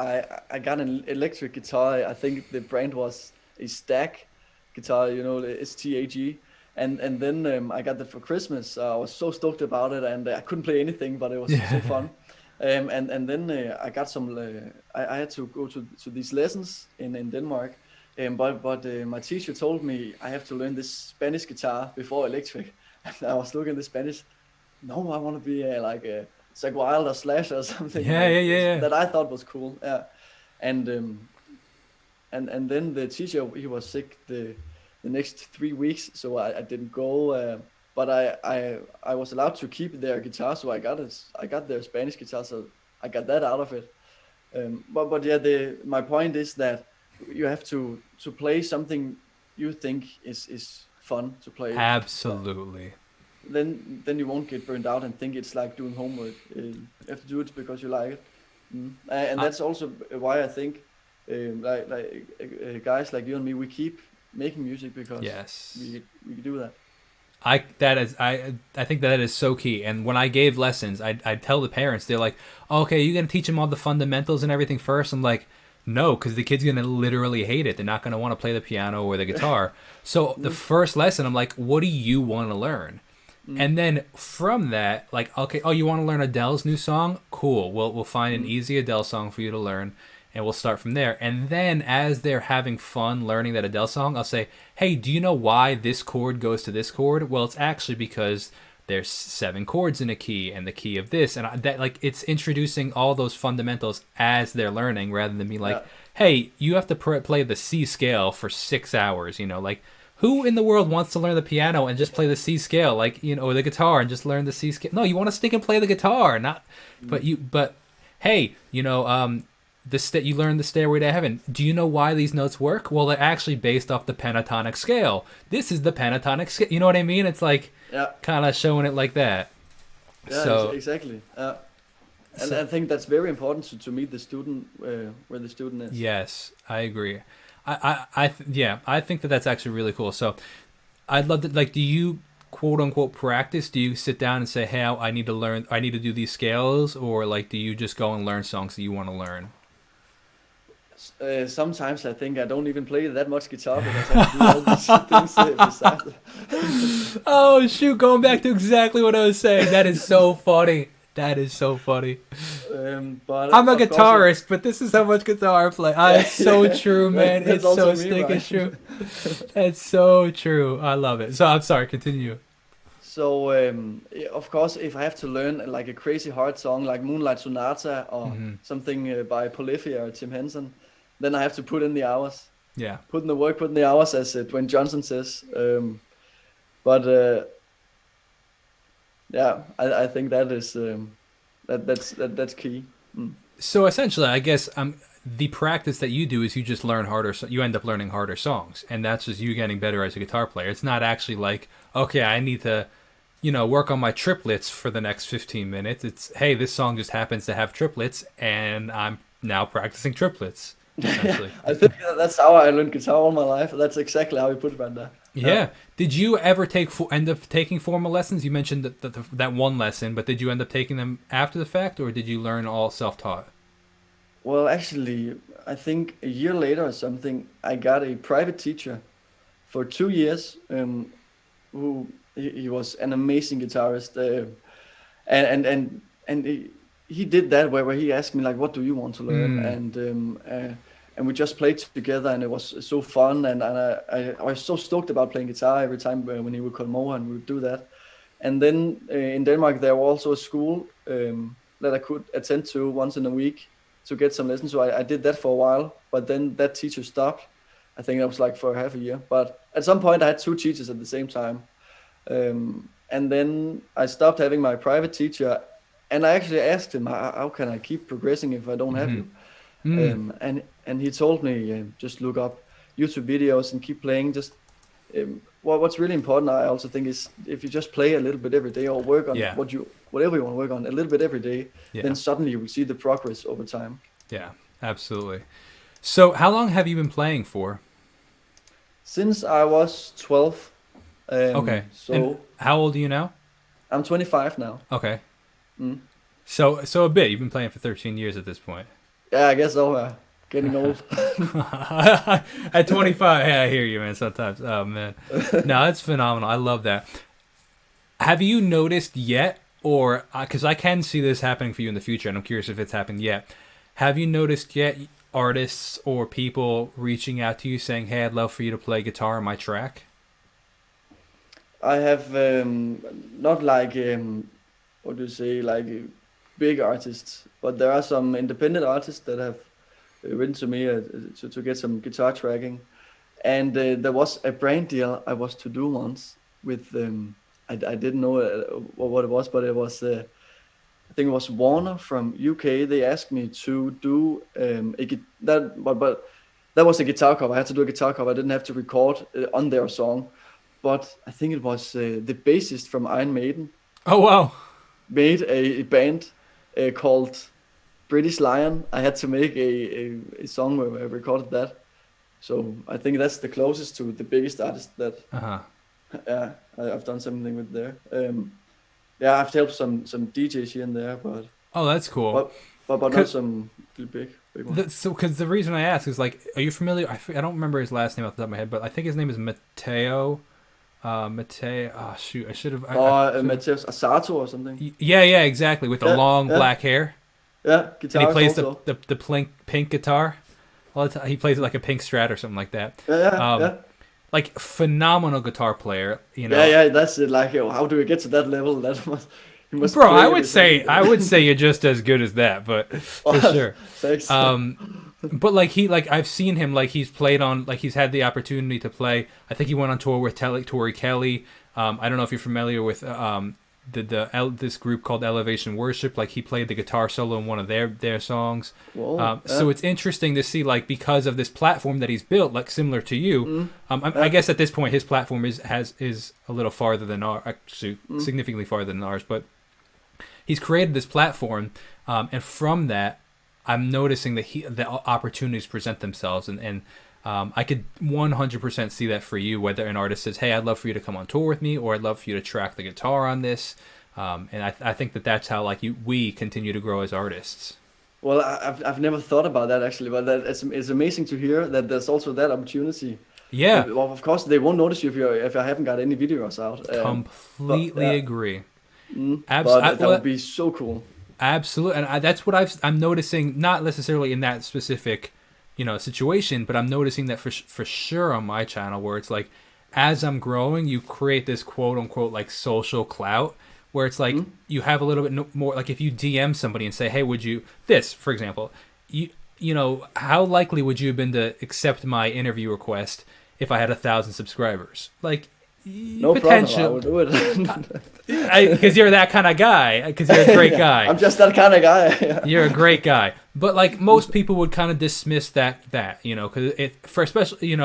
I got an electric guitar. I think the brand was a Stag guitar, you know, the STAG. And then I got that for Christmas. I was so stoked about it, and I couldn't play anything, but it was so fun. And then I got some. I had to go to these lessons in Denmark, but my teacher told me I have to learn this Spanish guitar before electric. And I was looking at the Spanish. No, I want to be like a Zach Wild or Slash or something. Yeah. That I thought was cool. Yeah, and then the teacher, he was sick the next 3 weeks, so I didn't go. But I was allowed to keep their guitar, so I got their Spanish guitar, so I got that out of it. But yeah, my point is that you have to play something you think is fun to play. Absolutely. Then you won't get burned out and think it's like doing homework. You have to do it because you like it, and that's also why I think guys like you and me, we keep making music because we do that. I think that is so key. And when I gave lessons, I tell the parents, they're like, okay, you're gonna teach them all the fundamentals and everything first. I'm like, no, because the kid's gonna literally hate it. They're not gonna want to play the piano or the guitar. So the first lesson, I'm like, what do you want to learn? And then from that, like, okay, oh, you want to learn Adele's new song? Cool. We'll find an easy Adele song for you to learn, and we'll start from there. And then as they're having fun learning that Adele song, I'll say, hey, do you know why this chord goes to this chord? Well, it's actually because there's 7 chords in a key and the key of this. And that, like, it's introducing all those fundamentals as they're learning rather than be like, hey, you have to play the C scale for 6 hours, you know, like, who in the world wants to learn the piano and just play the C scale, like, you know, or the guitar and just learn the C scale? No, you want to stick and play the guitar, not, but hey, you know, you learn the Stairway to Heaven. Do you know why these notes work? Well, they're actually based off the pentatonic scale. This is the pentatonic scale. You know what I mean? It's like kind of showing it like that. Yeah, so, exactly. And I think that's very important to meet the student where the student is. Yes, I agree. I think that's actually really cool. So I'd love to, like, do you quote unquote practice? Do you sit down and say, hey, I need to do these scales, or like, do you just go and learn songs that you want to learn? Sometimes I think I don't even play that much guitar because I do all these things besides. Oh shoot, going back to exactly what I was saying. That is so funny. That is so funny. But I'm a guitarist, but this is how much guitar I play. It's so true, man. It's so stinking true. It's so true. I love it. So I'm sorry, continue. So of course, if I have to learn like a crazy hard song like Moonlight Sonata or something by Polyphia or Tim Henson, then I have to put in the hours. Yeah. Put in the work, put in the hours, as Dwayne Johnson says. Yeah, I think that is that's key. So essentially, I guess the practice that you do is you just learn harder. You end up learning harder songs, and that's just you getting better as a guitar player. It's not actually like, okay, I need to, you know, work on my triplets for the next 15 minutes. It's, hey, this song just happens to have triplets, and I'm now practicing triplets. Essentially. I think that's how I learned guitar all my life. That's exactly how you put it right there. Yeah. Did you ever end up taking formal lessons? You mentioned that one lesson, but did you end up taking them after the fact, or did you learn all self-taught? Well, actually, I think a year later or something, I got a private teacher for 2 years. Who he was an amazing guitarist, and he did that where he asked me like, what do you want to learn? And we just played together, and it was so fun. And I was so stoked about playing guitar every time when he would come over and we would do that. And then in Denmark, there was also a school that I could attend to once in a week to get some lessons. So I did that for a while, but then that teacher stopped. I think that was like for half a year. But at some point, I had 2 teachers at the same time. And then I stopped having my private teacher. And I actually asked him, how can I keep progressing if I don't have you? And he told me, just look up YouTube videos and keep playing. Just what's really important, I also think, is if you just play a little bit every day or work on Yeah. whatever you want to work on a little bit every day, Yeah. then suddenly you will see the progress over time. Yeah, absolutely. So how long have you been playing for? Since I was 12. Okay. So And how old are you now? I'm 25 now. Okay. Mm. So a bit. You've been playing for 13 years at this point. Yeah, I guess so. Getting old. At 25, yeah, I hear you, man. Sometimes, oh man, no, that's phenomenal. I love that. Have you noticed yet, or because I can see this happening for you in the future, and I'm curious if it's happened yet. Have you noticed yet artists or people reaching out to you saying, "Hey, I'd love for you to play guitar on my track"? I have not like what do you say, like big artists, but there are some independent artists that have written to me to get some guitar tracking, and there was a brand deal I was to do once with I didn't know what it was, but it was I think it was Warner from UK. They asked me to do but that was a guitar cover. I had to do a guitar cover. I didn't have to record on their song, but I think it was the bassist from Iron Maiden. Oh wow! Made a band called British Lion. I had to make a song where I recorded that. So I think that's the closest to the biggest artist that I've done something with there. I've helped some DJs here and there, but that's cool. But not some big one. So, because the reason I ask is like, are you familiar? I don't remember his last name off the top of my head, but I think his name is Matteo. Matteo. Oh shoot! I should have. Matteo Asato or something. Yeah, exactly. With the long black hair. Yeah, guitar. And he plays also. the pink guitar. All the time. He plays it like a pink Strat or something like that. Yeah. Like phenomenal guitar player. You know. Yeah. That's it. Like, how do we get to that level? That must. Bro, I would say you're just as good as that, but for sure. Thanks. But like I've seen him, like he's played on, like he's had the opportunity to play. I think he went on tour with Tori Kelly. I don't know if you're familiar with this group called Elevation Worship. Like he played the guitar solo in one of their songs. So it's interesting to see, like, because of this platform that he's built, like similar to you. I guess at this point his platform is a little farther than ours, actually significantly farther than ours. But he's created this platform, and from that, I'm noticing that the opportunities present themselves, and I could 100% see that for you, whether an artist says, hey, I'd love for you to come on tour with me, or I'd love for you to track the guitar on this. And I think that's how we continue to grow as artists. Well, I've never thought about that actually, but it's amazing to hear that there's also that opportunity. Yeah. Well, of course, they won't notice you if I haven't got any videos out. Completely agree. But that would be so cool. Absolutely, and that's what I'm noticing. Not necessarily in that specific, situation, but I'm noticing that for sure on my channel, where it's like, as I'm growing, you create this quote unquote like social clout, where it's like you have a little bit more. Like if you DM somebody and say, hey, would you this, for example, how likely would you have been to accept my interview request if I had 1,000 subscribers? Like. No problem, I would do it. Because you're that kind of guy. Because you're a great guy. I'm just that kind of guy. You're a great guy. But like most people would kind of dismiss that because especially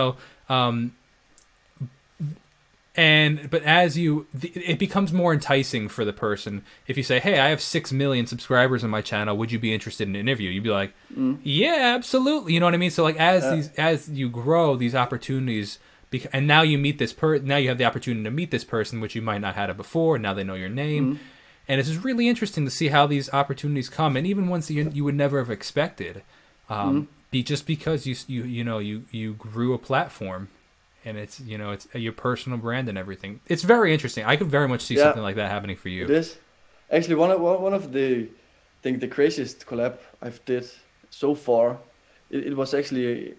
but as it becomes more enticing for the person if you say, hey, I have 6 million subscribers on my channel. Would you be interested in an interview? You'd be like, yeah, absolutely. You know what I mean? So like as you grow, these opportunities. And now you meet this now you have the opportunity to meet this person, which you might not have had it before. And now they know your name, and it's just really interesting to see how these opportunities come, and even ones you would never have expected, just because you grew a platform, and it's it's your personal brand and everything. It's very interesting. I could very much see something like that happening for you. It is actually one of the craziest collab I've did so far. It was actually.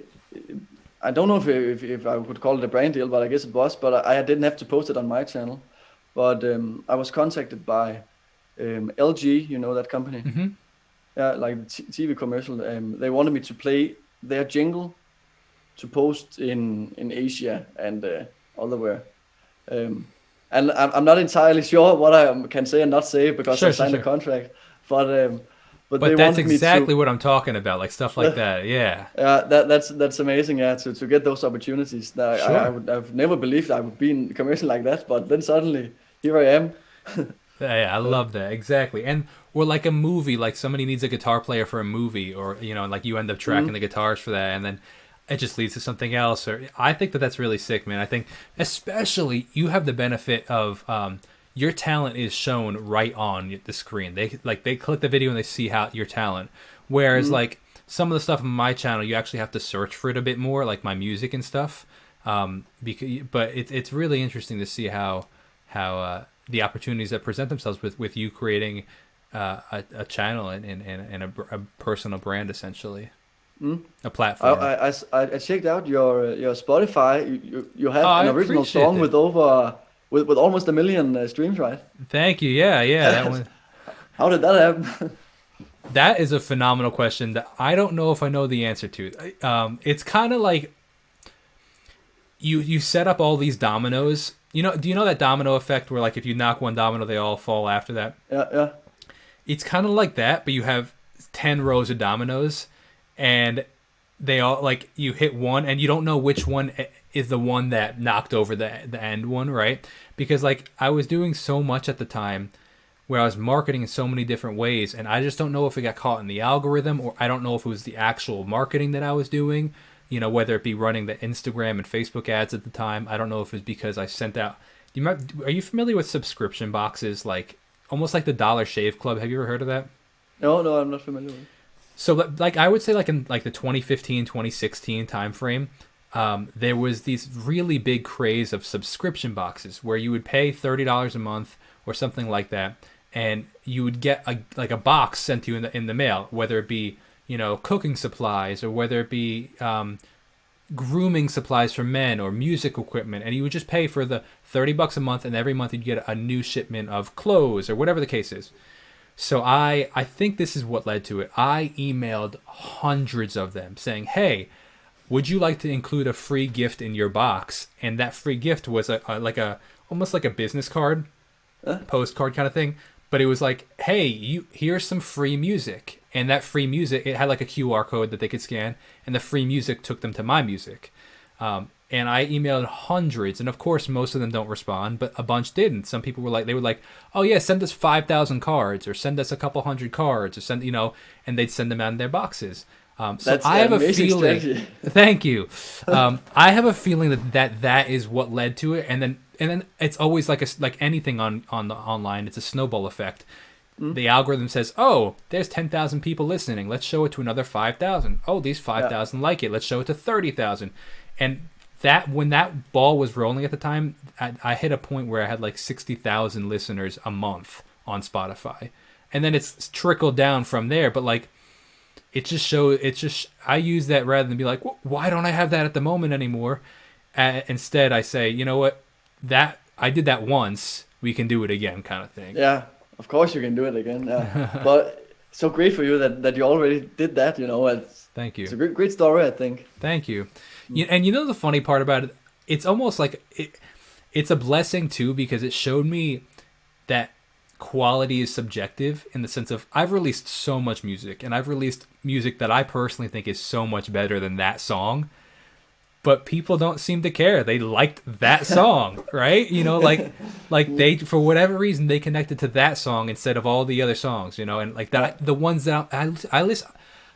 I don't know if I would call it a brand deal, but I guess it was. But I didn't have to post it on my channel. But I was contacted by LG, that company. Mm-hmm. Yeah, like the TV commercial. They wanted me to play their jingle to post in Asia and elsewhere. And I'm not entirely sure what I can say and not say because I signed a contract. But but they But that's wanted me to. exactly what I'm talking about, like stuff like that. Yeah. That's amazing. Yeah, to get those opportunities. That Sure. I've never believed I would be in a commercial like that, but then suddenly here I am. Yeah, I Uh, love that. Exactly. And or like a movie, like somebody needs a guitar player for a movie, or like you end up tracking mm, the guitars for that, and then it just leads to something else. Or I think that that's really sick, man. I think especially you have the benefit of your talent is shown right on the screen. They click the video and they see how your talent. Whereas mm. like some of the stuff on my channel, you actually have to search for it a bit more, like my music and stuff. But it's really interesting to see how the opportunities that present themselves with you creating a channel and a personal brand, essentially Mm. a platform. I checked out your Spotify. You Oh, have I an original appreciate song it. with over with almost 1 million streams, right? Thank you. Yeah, that one. How did that happen? That is a phenomenal question that I don't know if I know the answer to. It's kind of like you set up all these dominoes. Do you know that domino effect where like if you knock one domino, they all fall after that? Yeah, yeah. It's kind of like that, but you have 10 rows of dominoes, and they all like you hit one, and you don't know which one is the one that knocked over the end one, right? Because like I was doing so much at the time where I was marketing in so many different ways, and I just don't know if it got caught in the algorithm, or I don't know if it was the actual marketing that I was doing. Whether it be running the Instagram and Facebook ads at the time. I don't know if it was because I sent out. Are you familiar with subscription boxes, like almost like the Dollar Shave Club? Have you ever heard of that? No, no, I'm not familiar with. So, like I would say, like in like the 2015, 2016 timeframe, there was these really big craze of subscription boxes where you would pay $30 a month or something like that, and you would get a box sent to you in the mail, whether it be cooking supplies, or whether it be grooming supplies for men or music equipment, and you would just pay for the $30 a month, and every month you'd get a new shipment of clothes or whatever the case is. So I think this is what led to it. I emailed hundreds of them saying, "Hey, would you like to include a free gift in your box?" And that free gift was almost like a business card, postcard kind of thing. But it was like, "Hey, here's some free music." And that free music, it had like a QR code that they could scan, and the free music took them to my music. And I emailed hundreds, and of course most of them don't respond, but a bunch didn't. Some people were like, "Oh yeah, send us 5,000 cards, or send us a couple hundred cards, or send," and they'd send them out in their boxes. So That's I have an a amazing feeling. strategy. Thank you. I have a feeling that is what led to it, and then it's always like anything on the online. It's a snowball effect. The algorithm says, "Oh, there's 10,000 people listening. Let's show it to another 5,000. Oh, these 5,000 like it. Let's show it to 30,000." And when that ball was rolling at the time, I hit a point where I had like 60,000 listeners a month on Spotify, and then it's trickled down from there. But like, I use that rather than be like, "Why don't I have that at the moment anymore?" Instead, I say, "You know what? That I did that once. We can do it again," kind of thing. Yeah, of course you can do it again. Yeah, but so great for you that you already did that. Thank you. It's a great story, I think. Thank you. And the funny part about it, it's almost like it's a blessing too, because it showed me that quality is subjective, in the sense of I've released so much music, and I've released music that I personally think is so much better than that song, but people don't seem to care. They liked that song, right? Like they, for whatever reason, they connected to that song instead of all the other songs, and like that, the ones that I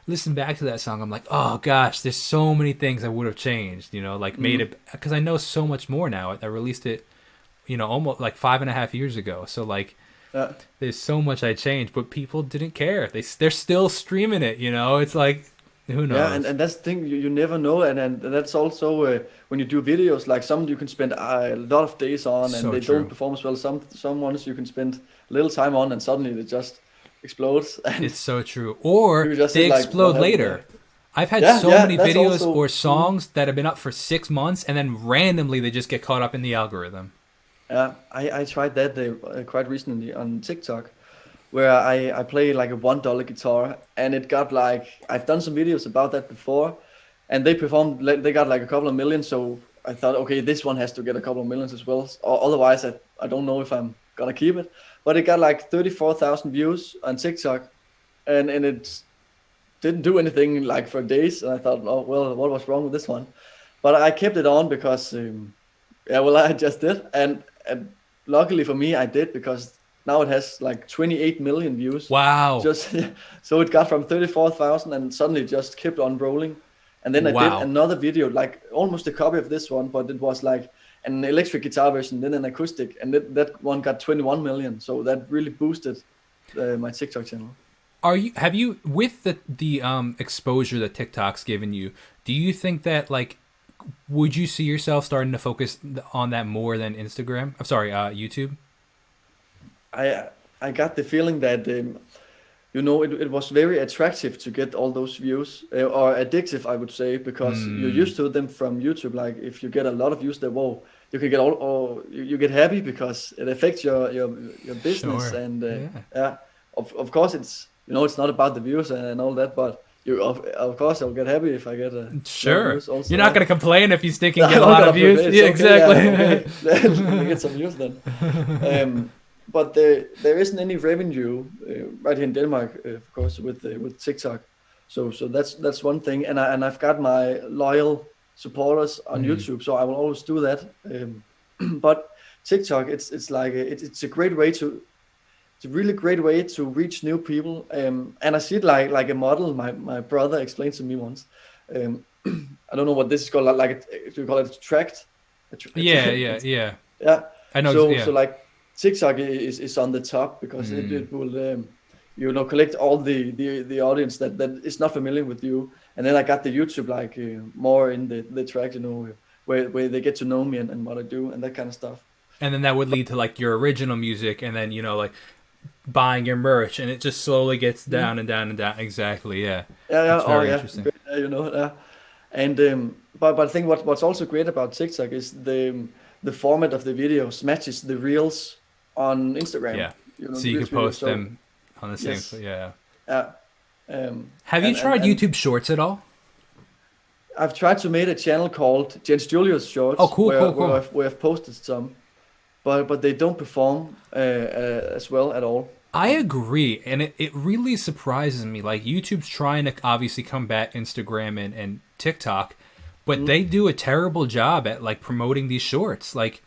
listen back to that song, I'm like, oh gosh, there's so many things I would have changed, like made it, because I know so much more now. I released it, almost like 5.5 years ago. So like, there's so much I changed, but people didn't care. They're still streaming it, It's like, who knows? Yeah, and that's the thing, you never know, and that's also when you do videos, like some you can spend a lot of days on, and So they true. don't perform as well. Some ones you can spend a little time on, and suddenly they just explodes. And It's so true. Or you just they say, like, explode what happened later. there? I've had Yeah, so yeah, many that's videos also or songs that have been up for 6 months, and then randomly they just get caught up in the algorithm. Yeah, I tried that quite recently on TikTok, where I play like a $1 guitar, and it got like, I've done some videos about that before, and they got like a couple of million. So I thought, okay, this one has to get a couple of millions as well. Otherwise, I don't know if I'm gonna keep it. But it got like 34,000 views on TikTok, and it didn't do anything like for days. And I thought, oh well, what was wrong with this one? But I kept it on because yeah, well, I just did, and luckily for me, I did because now it has like 28 million views. Wow. Just so it got from 34,000 and suddenly just kept on rolling. And then I did Wow. another video, like almost a copy of this one, but it was like an electric guitar version, then an acoustic, and that one got 21 million. So that really boosted my TikTok channel. Have you with the exposure that TikTok's given you, do you think that like would you see yourself starting to focus on that more than Instagram? I'm sorry, YouTube? I got the feeling that it was very attractive to get all those views, or addictive, I would say, because you're used to them from YouTube. Like if you get a lot of views, there, whoa, you can get or you get happy because it affects your business. Sure. And Yeah. yeah, of course it's it's not about the views and all that, but of course I'll get happy if I get a lot of Sure. views also. You're not going to complain if you stink and I'm get a not lot gonna of views. complain, Yeah, it's okay, exactly. yeah, okay. Let me get some views then. But there isn't any revenue right here in Denmark, of course, with TikTok. So that's one thing, and I've got my loyal supporters on YouTube, so I will always do that. But TikTok, it's like it's a great way to. It's a really great way to reach new people, and I see it like a model. My brother explained to me once. I don't know what this is called. Do you call it a tract? Yeah. Yeah. I know. So Yeah. so like TikTok is on the top because it will collect all the audience that is not familiar with you, and then I got the YouTube more in the track, where they get to know me and what I do and that kind of stuff. And then that would lead to like your original music, and then like buying your merch, and it just slowly gets down and down and down. Exactly. Yeah. Yeah. It's very interesting. Yeah. And but I think what's also great about TikTok is the format of the videos matches the reels on Instagram. Yeah. So the you reels can post video, them on the same. Yes. Yeah. Yeah. Have you tried YouTube Shorts at all? I've tried to make a channel called JensJulius Shorts. Oh, cool. Where I've posted some, but they don't perform as well at all. I agree, and it really surprises me. Like YouTube's trying to obviously combat Instagram and TikTok, but they do a terrible job at like promoting these shorts. Like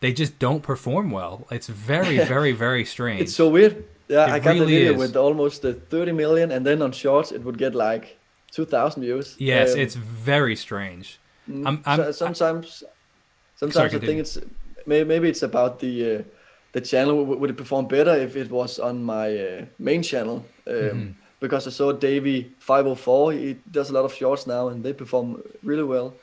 they just don't perform well. It's very, very, very strange. It's so weird. Yeah, I got really the video is. with almost 30 million, and then on Shorts it would get like 2,000 views. Yes, it's very strange. Sometimes Sorry, I think it's maybe it's about the channel. Would it perform better if it was on my main channel? Because I saw Davey 504. He does a lot of shorts now, and they perform really well.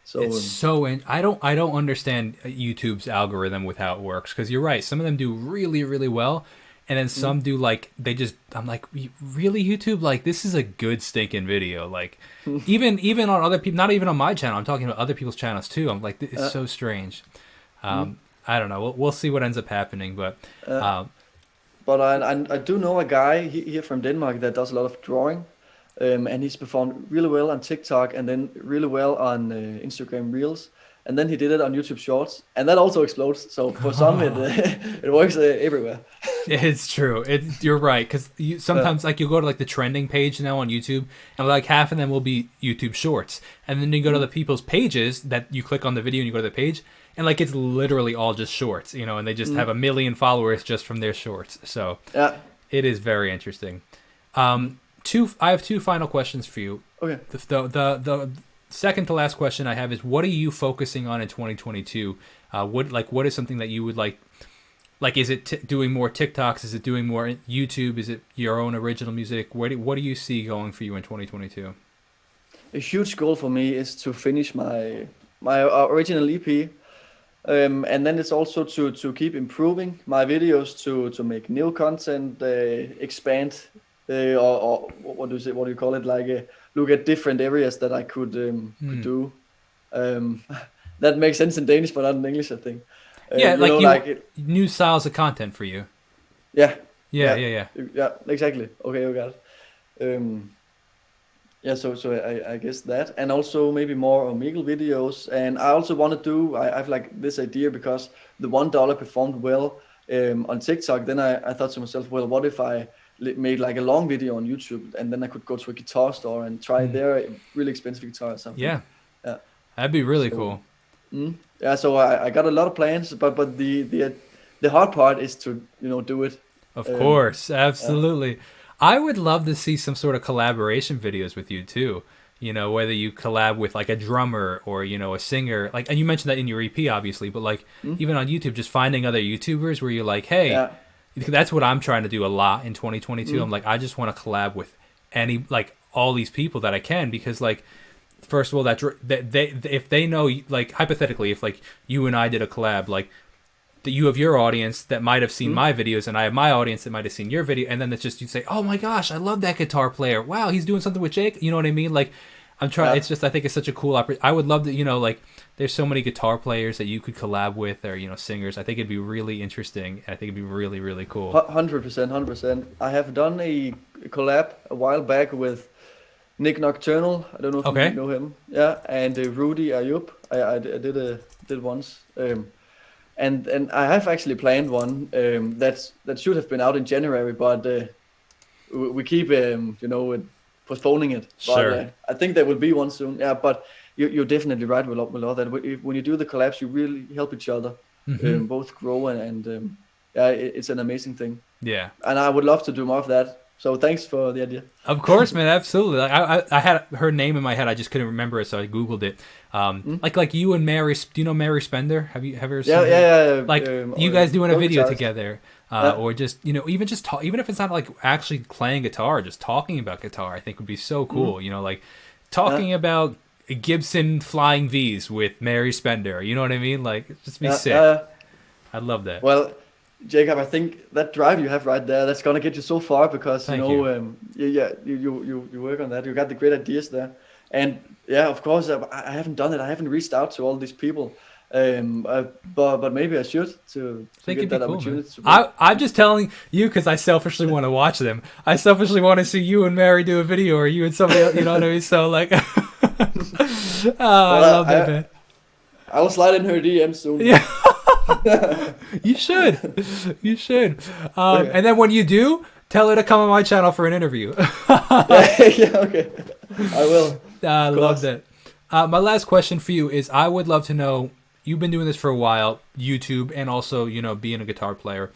So it's I don't understand YouTube's algorithm with how it works, because you're right. Some of them do really, really well, and then some do like I'm like, really, YouTube? Like this is a good stinking video. Like even on other people, not even on my channel. I'm talking about other people's channels too. I'm like, it's so strange. I don't know. We'll see what ends up happening, but. But I do know a guy here from Denmark that does a lot of drawing, and he's performed really well on TikTok and then really well on Instagram Reels, and then he did it on YouTube Shorts, and that also explodes. So for some, it works everywhere. It's true. You're right, because sometimes like you go to like the trending page now on YouTube, and like half of them will be YouTube Shorts, and then you go to the people's pages that you click on the video and you go to the page. And like it's literally all just shorts, and they just have 1 million followers just from their shorts. So it is very interesting. I have 2 final questions for you. Okay. The second to last question I have is, what are you focusing on in 2022? What is something that you would like? Like, is it doing more TikToks? Is it doing more YouTube? Is it your own original music? What do you see going for you in 2022? A huge goal for me is to finish my original EP. And then it's also to keep improving my videos, to make new content, expand, or what do you call it? Like look at different areas that I could do. That makes sense in Danish, but not in English, I think. New styles of content for you. Yeah. Yeah. Yeah, exactly. Okay, you got it. So I guess that, and also maybe more Omegle videos. And I also want to do, I've like this idea because the $1 performed well on TikTok. Then I thought to myself, well, what if I made like a long video on YouTube, and then I could go to a guitar store and try their really expensive guitar or something. Yeah. Yeah. That'd be really cool. Yeah, so I got a lot of plans, but the hard part is to do it. Of course, absolutely. I would love to see some sort of collaboration videos with you too. Whether you collab with like a drummer or a singer, like, and you mentioned that in your EP, obviously, but like even on YouTube, just finding other YouTubers where you're like, hey, that's what I'm trying to do a lot in 2022. I'm like, I just want to collab with all these people that I can, because like, first of all, if they know, like, hypothetically, if like you and I did a collab, like, that you have your audience that might have seen my videos, and I have my audience that might have seen your video, and then it's just, you say, oh my gosh, I love that guitar player. Wow, he's doing something with Jake. You know what I mean? Like, I'm trying. It's just, I think it's such a cool opportunity. I would love to, like, there's so many guitar players that you could collab with, or singers. I think it'd be really interesting. I think it'd be really, really cool. 100%. I have done a collab a while back with Nick Nocturnal. I don't know if you know him. Yeah, and Rudy Ayub. I did once. And I have actually planned one that should have been out in January, but we keep postponing it. Sure. But I think there will be one soon. Yeah, but you're definitely right with all that. When you do the collabs, you really help each other, both grow and it's an amazing thing. Yeah. And I would love to do more of that. So thanks for the idea. Of course, man, absolutely. I had her name in my head. I just couldn't remember it, so I googled it. Like you and Mary. Do you know Mary Spender? Have you ever seen her? Yeah. Like you guys doing a video together, or just even just talk. Even if it's not like actually playing guitar, just talking about guitar, I think would be so cool. Like talking about Gibson Flying V's with Mary Spender. You know what I mean? Like just be sick. I'd love that. Well, Jacob, I think that drive you have right there, that's gonna get you so far, because you work on that. You got the great ideas there, and of course, I haven't done it. I haven't reached out to all these people, but maybe I should to get that opportunity. I'm just telling you because I selfishly want to watch them. I selfishly want to see you and Mary do a video, or you and somebody else. You know what I mean? So like, I love that, man. I will slide in her DM soon. Yeah. You should. And then when you do, tell her to come on my channel for an interview. Okay. I will. I love that. My last question for you is, I would love to know, you've been doing this for a while, YouTube, and also, being a guitar player.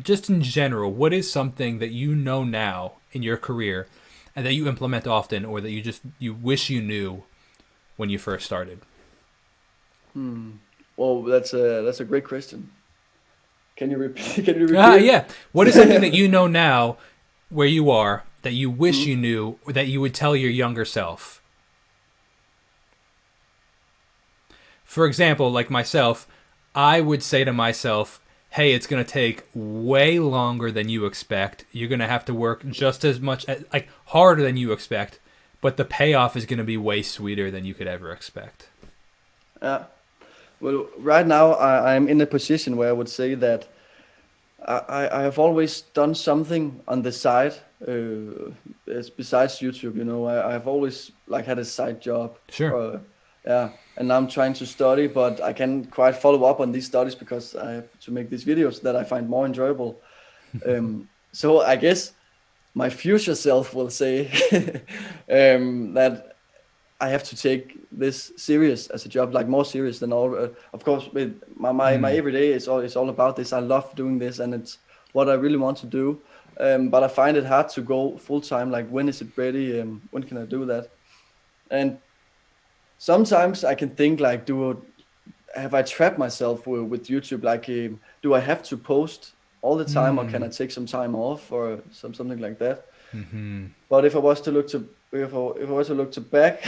Just in general, what is something that you know now in your career and that you implement often, or that you wish you knew when you first started? Well, that's a great question. Can you repeat? Yeah. What is something that you know now, where you are, that you wish you knew, that you would tell your younger self? For example, like myself, I would say to myself, hey, it's going to take way longer than you expect. You're going to have to work just as much, like harder than you expect, but the payoff is going to be way sweeter than you could ever expect. Well, right now I'm in a position where I would say that I have always done something on the side besides YouTube. I've always had a side job. Sure. And now I'm trying to study, but I can't quite follow up on these studies because I have to make these videos that I find more enjoyable. So I guess my future self will say that I have to take this serious as a job, like more serious than all. Of course, with my everyday is all about this. I love doing this, and it's what I really want to do. But I find it hard to go full time. Like, when is it ready? When can I do that? And sometimes I can think like, have I trapped myself with YouTube? Like, do I have to post all the time, or can I take some time off, or something like that? But if I was to look to back,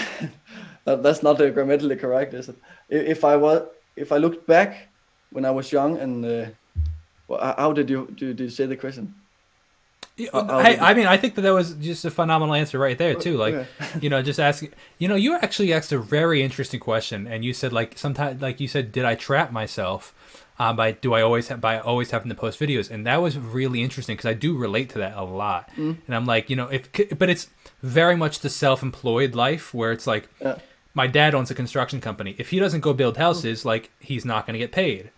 that's not grammatically correct, is it? If I looked back when I was young, and how did you say the question? I mean, I think that was just a phenomenal answer right there too. Like, just asking. You actually asked a very interesting question, and you said sometimes, did I trap myself? By always having to post videos, and that was really interesting because I do relate to that a lot. And I'm like, but it's very much the self-employed life where it's like, my dad owns a construction company. If he doesn't go build houses, he's not going to get paid.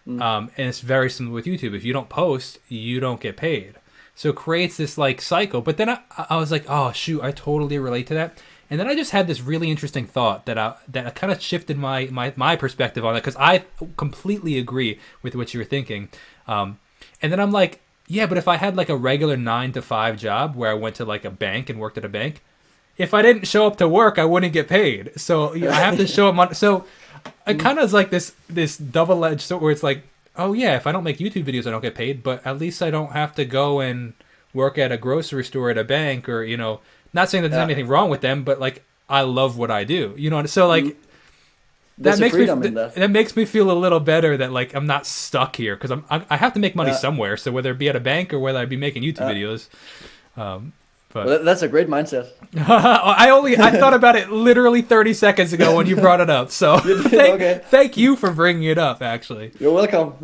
And it's very similar with YouTube. If you don't post, you don't get paid. So it creates this like cycle. But then I was like, oh shoot, I totally relate to that. And then I just had this really interesting thought that kind of shifted my perspective on it, because I completely agree with what you were thinking. And then I'm like, yeah, but if I had like a regular 9-to-5 job where I went to like a bank and worked at a bank, if I didn't show up to work, I wouldn't get paid. So I have to show up. So it kind of is like this double-edged sword where it's like, oh yeah, if I don't make YouTube videos, I don't get paid, but at least I don't have to go and work at a grocery store, at a bank, or, you know, not saying that there's anything wrong with them, but like I love what I do, you know. So like that makes me feel a little better that like I'm not stuck here, because I have to make money somewhere. So whether it be at a bank or whether I be making YouTube videos, but well, that's a great mindset. I thought about it literally 30 seconds ago when you brought it up. So thank you for bringing it up. Actually, you're welcome.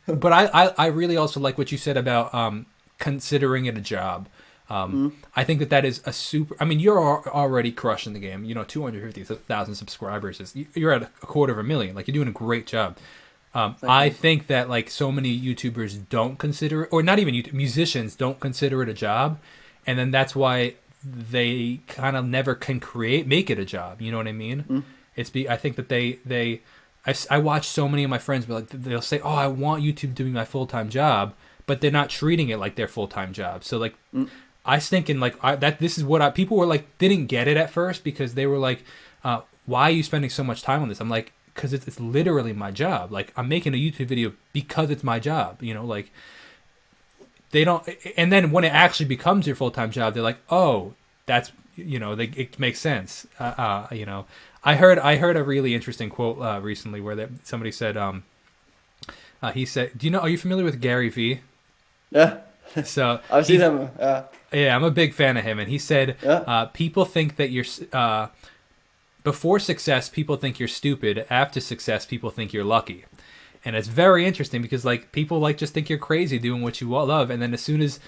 But I really also like what you said about considering it a job. I think that is a super. I mean, you're already crushing the game. You know, 250,000 subscribers you're at 250,000. Like, you're doing a great job. I think that like so many YouTubers don't consider it, or not even musicians don't consider it a job, and then that's why they kind of never can make it a job. You know what I mean? I think that I watch so many of my friends, but like they'll say, "Oh, I want YouTube to be my full-time job," but they're not treating it like their full-time job. So like. I was thinking like this is what people were like, didn't get it at first, because they were like, why are you spending so much time on this? I'm like, because it's literally my job. Like, I'm making a YouTube video because it's my job, you know, like they don't. And then when it actually becomes your full-time job, they're like, oh, that's, you know, it makes sense. You know, I heard a really interesting quote recently where somebody said, he said, are you familiar with Gary Vee? Yeah. So I've seen him. Yeah, I'm a big fan of him, and he said, people think that you're before success, people think you're stupid. After success, people think you're lucky. And it's very interesting, because like people like just think you're crazy doing what you love, and then as soon as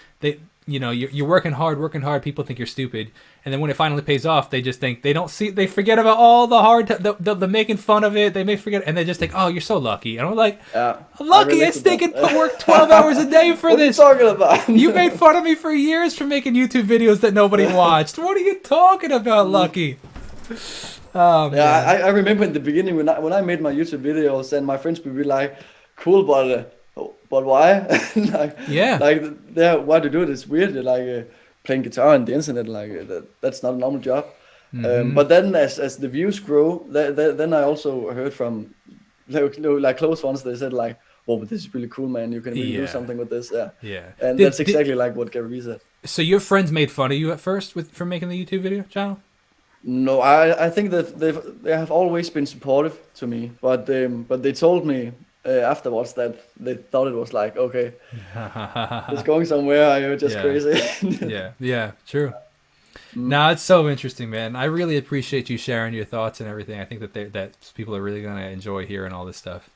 you're working hard, people think you're stupid, and then when it finally pays off, they just think they forget about all the hard the making fun of it. They may forget, and they just think, oh, you're so lucky. And I'm like, I'm lucky. I stinking work 12 hours a day for this. What are you talking about? You made fun of me for years for making YouTube videos that nobody watched. What are you talking about, lucky? I remember in the beginning when I made my YouTube videos, and my friends would be like, cool, but why? Why to do it? It's weird. Like playing guitar on the internet, like that's not a normal job. But then as the views grow, then I also heard from like close ones. They said like, "Oh, but this is really cool, man. You can really do something with this." And that's exactly like what Gary Vee said. So your friends made fun of you at first for making the YouTube video channel? No, I think that they have always been supportive to me, but they told me afterwards that they thought it was like, okay, it's going somewhere. You're just crazy. yeah, true. No, it's so interesting, man. I really appreciate you sharing your thoughts and everything. I think that people are really going to enjoy hearing all this stuff.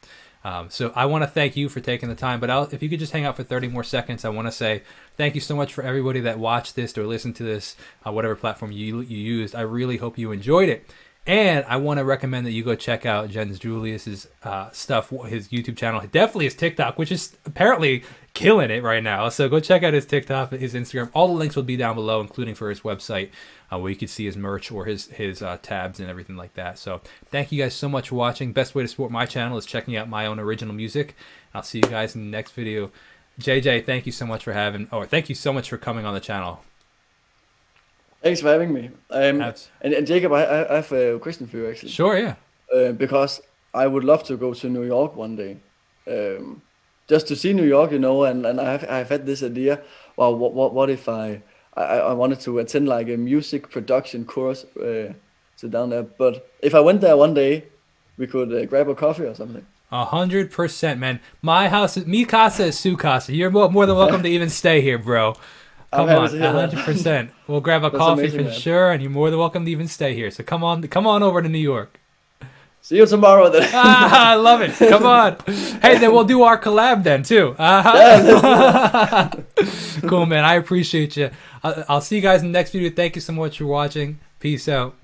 So I want to thank you for taking the time, but if you could just hang out for 30 more seconds, I want to say thank you so much for everybody that watched this or listened to this, whatever platform you used. I really hope you enjoyed it. And I want to recommend that you go check out JensJulius's stuff, his YouTube channel, definitely his TikTok, which is apparently killing it right now. So go check out his TikTok, his Instagram. All the links will be down below, including for his website, where you can see his merch or his tabs and everything like that. So thank you guys so much for watching. Best way to support my channel is checking out my own original music. I'll see you guys in the next video. JJ, thank you so much for coming on the channel. Thanks for having me. And Jacob, I have a question for you actually. Sure, yeah. Because I would love to go to New York one day, just to see New York, you know. And I've had this idea. Well, what if I wanted to attend like a music production course down there? But if I went there one day, we could grab a coffee or something. 100%, man. My house is mi casa is su casa. You're more than welcome to even stay here, bro. Come on, 100%. We'll grab a coffee amazing, for sure, and you're more than welcome to even stay here. So come on over to New York. See you tomorrow then. I love it. Come on. Hey, then we'll do our collab then too. Cool, man. I appreciate you. I'll see you guys in the next video. Thank you so much for watching. Peace out.